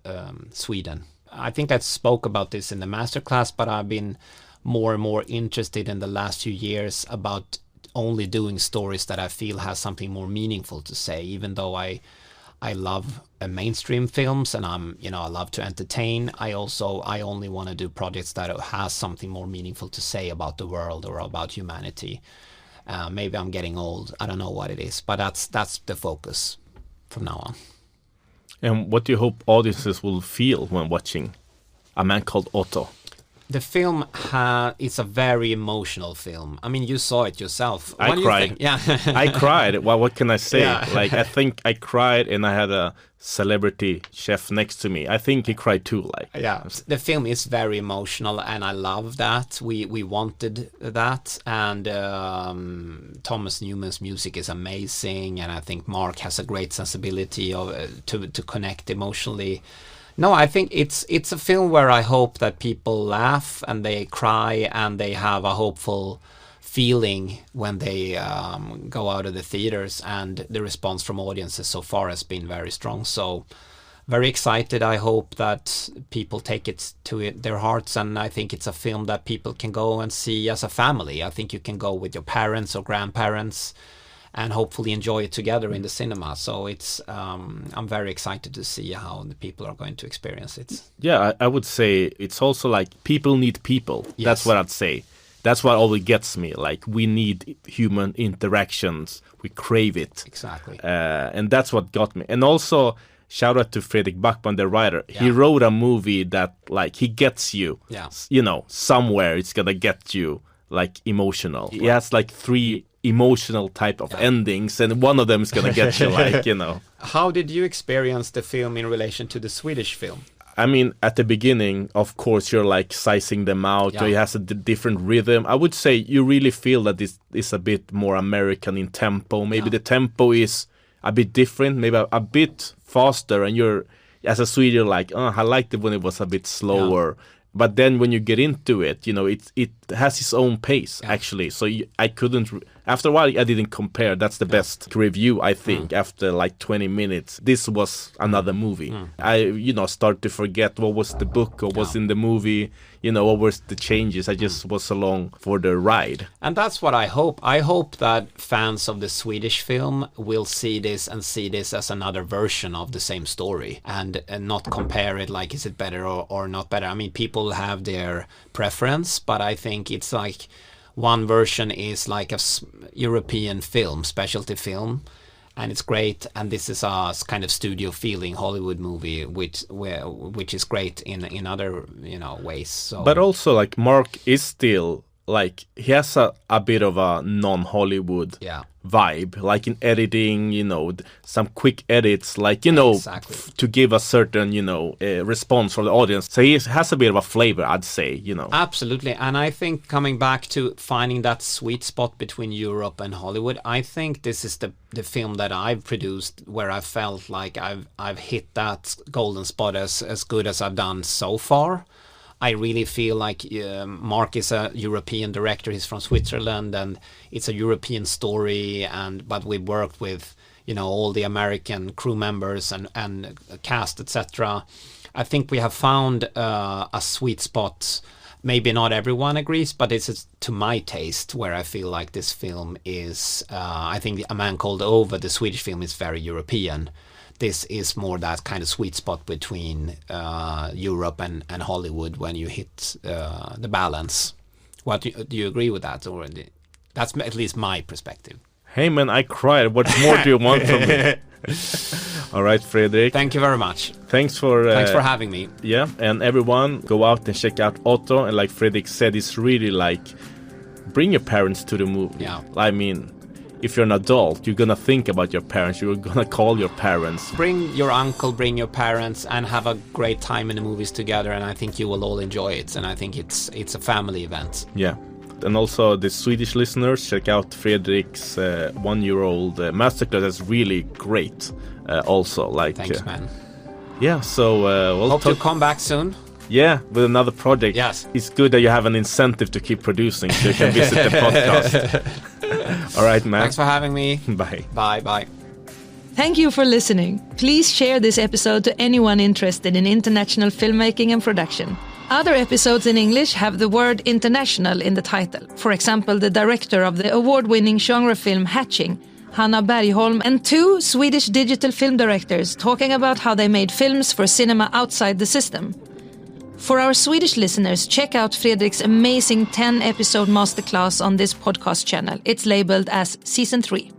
Sweden. I think I spoke about this in the masterclass, but I've been more and more interested in the last few years about only doing stories that I feel has something more meaningful to say, even though I love mainstream films and I love to entertain. I only want to do projects that has something more meaningful to say about the world or about humanity. Maybe I'm getting old. I don't know what it is, but that's the focus from now on. And what do you hope audiences will feel when watching A Man Called Otto? The film it's a very emotional film. I mean, you saw it yourself. What do cried. You think? Yeah, I cried. Well, what can I say? Yeah. Like, I think I cried, and I had a celebrity chef next to me. I think he cried too. Like, yeah, the film is very emotional, and I love that. We wanted that, and Thomas Newman's music is amazing, and I think Mark has a great sensibility of to connect emotionally. No, I think it's a film where I hope that people laugh and they cry and they have a hopeful feeling when they go out of the theaters, and the response from audiences so far has been very strong. So very excited. I hope that people take it to their hearts, and I think it's a film that people can go and see as a family. I think you can go with your parents or grandparents and hopefully enjoy it together in the cinema. So it's I'm very excited to see how the people are going to experience it. Yeah, I would say it's also like people need people. Yes. That's what I'd say. That's what always gets me. Like, we need human interactions. We crave it. Exactly. And that's what got me. And also, shout out to Fredrik Backman, the writer. Yeah. He wrote a movie that, like, he gets you. Yeah. You know, somewhere it's gonna get you, like, emotional. Right. He has, like, 3 emotional type of endings, and one of them is gonna get you, like, you know. How did you experience the film in relation to the Swedish film? I mean, at the beginning, of course, you're like sizing them out. Yeah. It has a different rhythm. I would say you really feel that this is a bit more American in tempo. Maybe the tempo is a bit different, maybe a bit faster. And you're, as a Swede, you're like, oh, I liked it when it was a bit slower. Yeah. But then when you get into it, you know, it has its own pace, actually. So I couldn't... After a while, I didn't compare. That's the best review, I think, after like 20 minutes. This was another movie. I, you know, start to forget what was the book or was in the movie, you know, what was the changes. I just was along for the ride. And that's what I hope. I hope that fans of the Swedish film will see this and see this as another version of the same story and not compare it like, is it better or not better? I mean, people have their preference, but I think it's like... One version is like a European film, specialty film, and it's great. And this is a kind of studio feeling Hollywood movie, which is great in other ways. So. But also, like, Mark is still like, he has a bit of a non-Hollywood vibe, like in editing, you know, some quick edits, like, you know, to give a certain, you know, response from the audience. So he has a bit of a flavor, I'd say, you know. Absolutely. And I think coming back to finding that sweet spot between Europe and Hollywood, I think this is the film that I've produced where I felt like I've hit that golden spot as good as I've done so far. I really feel like Mark is a European director. He's from Switzerland, and it's a European story. But we worked with, you know, all the American crew members and cast, etc. I think we have found a sweet spot, maybe not everyone agrees, but it's to my taste where I feel like this film is, I think A Man Called Ove, the Swedish film, is very European. This is more that kind of sweet spot between Europe and Hollywood when you hit the balance. What do you agree with that? Or that's at least my perspective. Hey man, I cried. What more do you want from me? All right, Fredrik. Thanks very much. Thanks for having me. Yeah, and everyone go out and check out Otto. And like Fredrik said, it's really like bring your parents to the movie. Yeah. I mean, if you're an adult, you're gonna think about your parents. You're gonna call your parents. Bring your uncle, bring your parents, and have a great time in the movies together. And I think you will all enjoy it. And I think it's a family event. Yeah. And also the Swedish listeners, check out Fredrik's 1-year-old masterclass. That's really great. Also, like thanks, man. Yeah, so we'll hope to come back soon. Yeah, with another project. Yes, it's good that you have an incentive to keep producing, so you can visit the podcast. All right, man. Thanks for having me. Bye. Bye. Thank you for listening. Please share this episode to anyone interested in international filmmaking and production. Other episodes in English have the word international in the title. For example, the director of the award-winning genre film Hatching, Hanna Bergholm, and 2 Swedish digital film directors talking about how they made films for cinema outside the system. For our Swedish listeners, check out Fredrik's amazing 10-episode masterclass on this podcast channel. It's labeled as Season 3.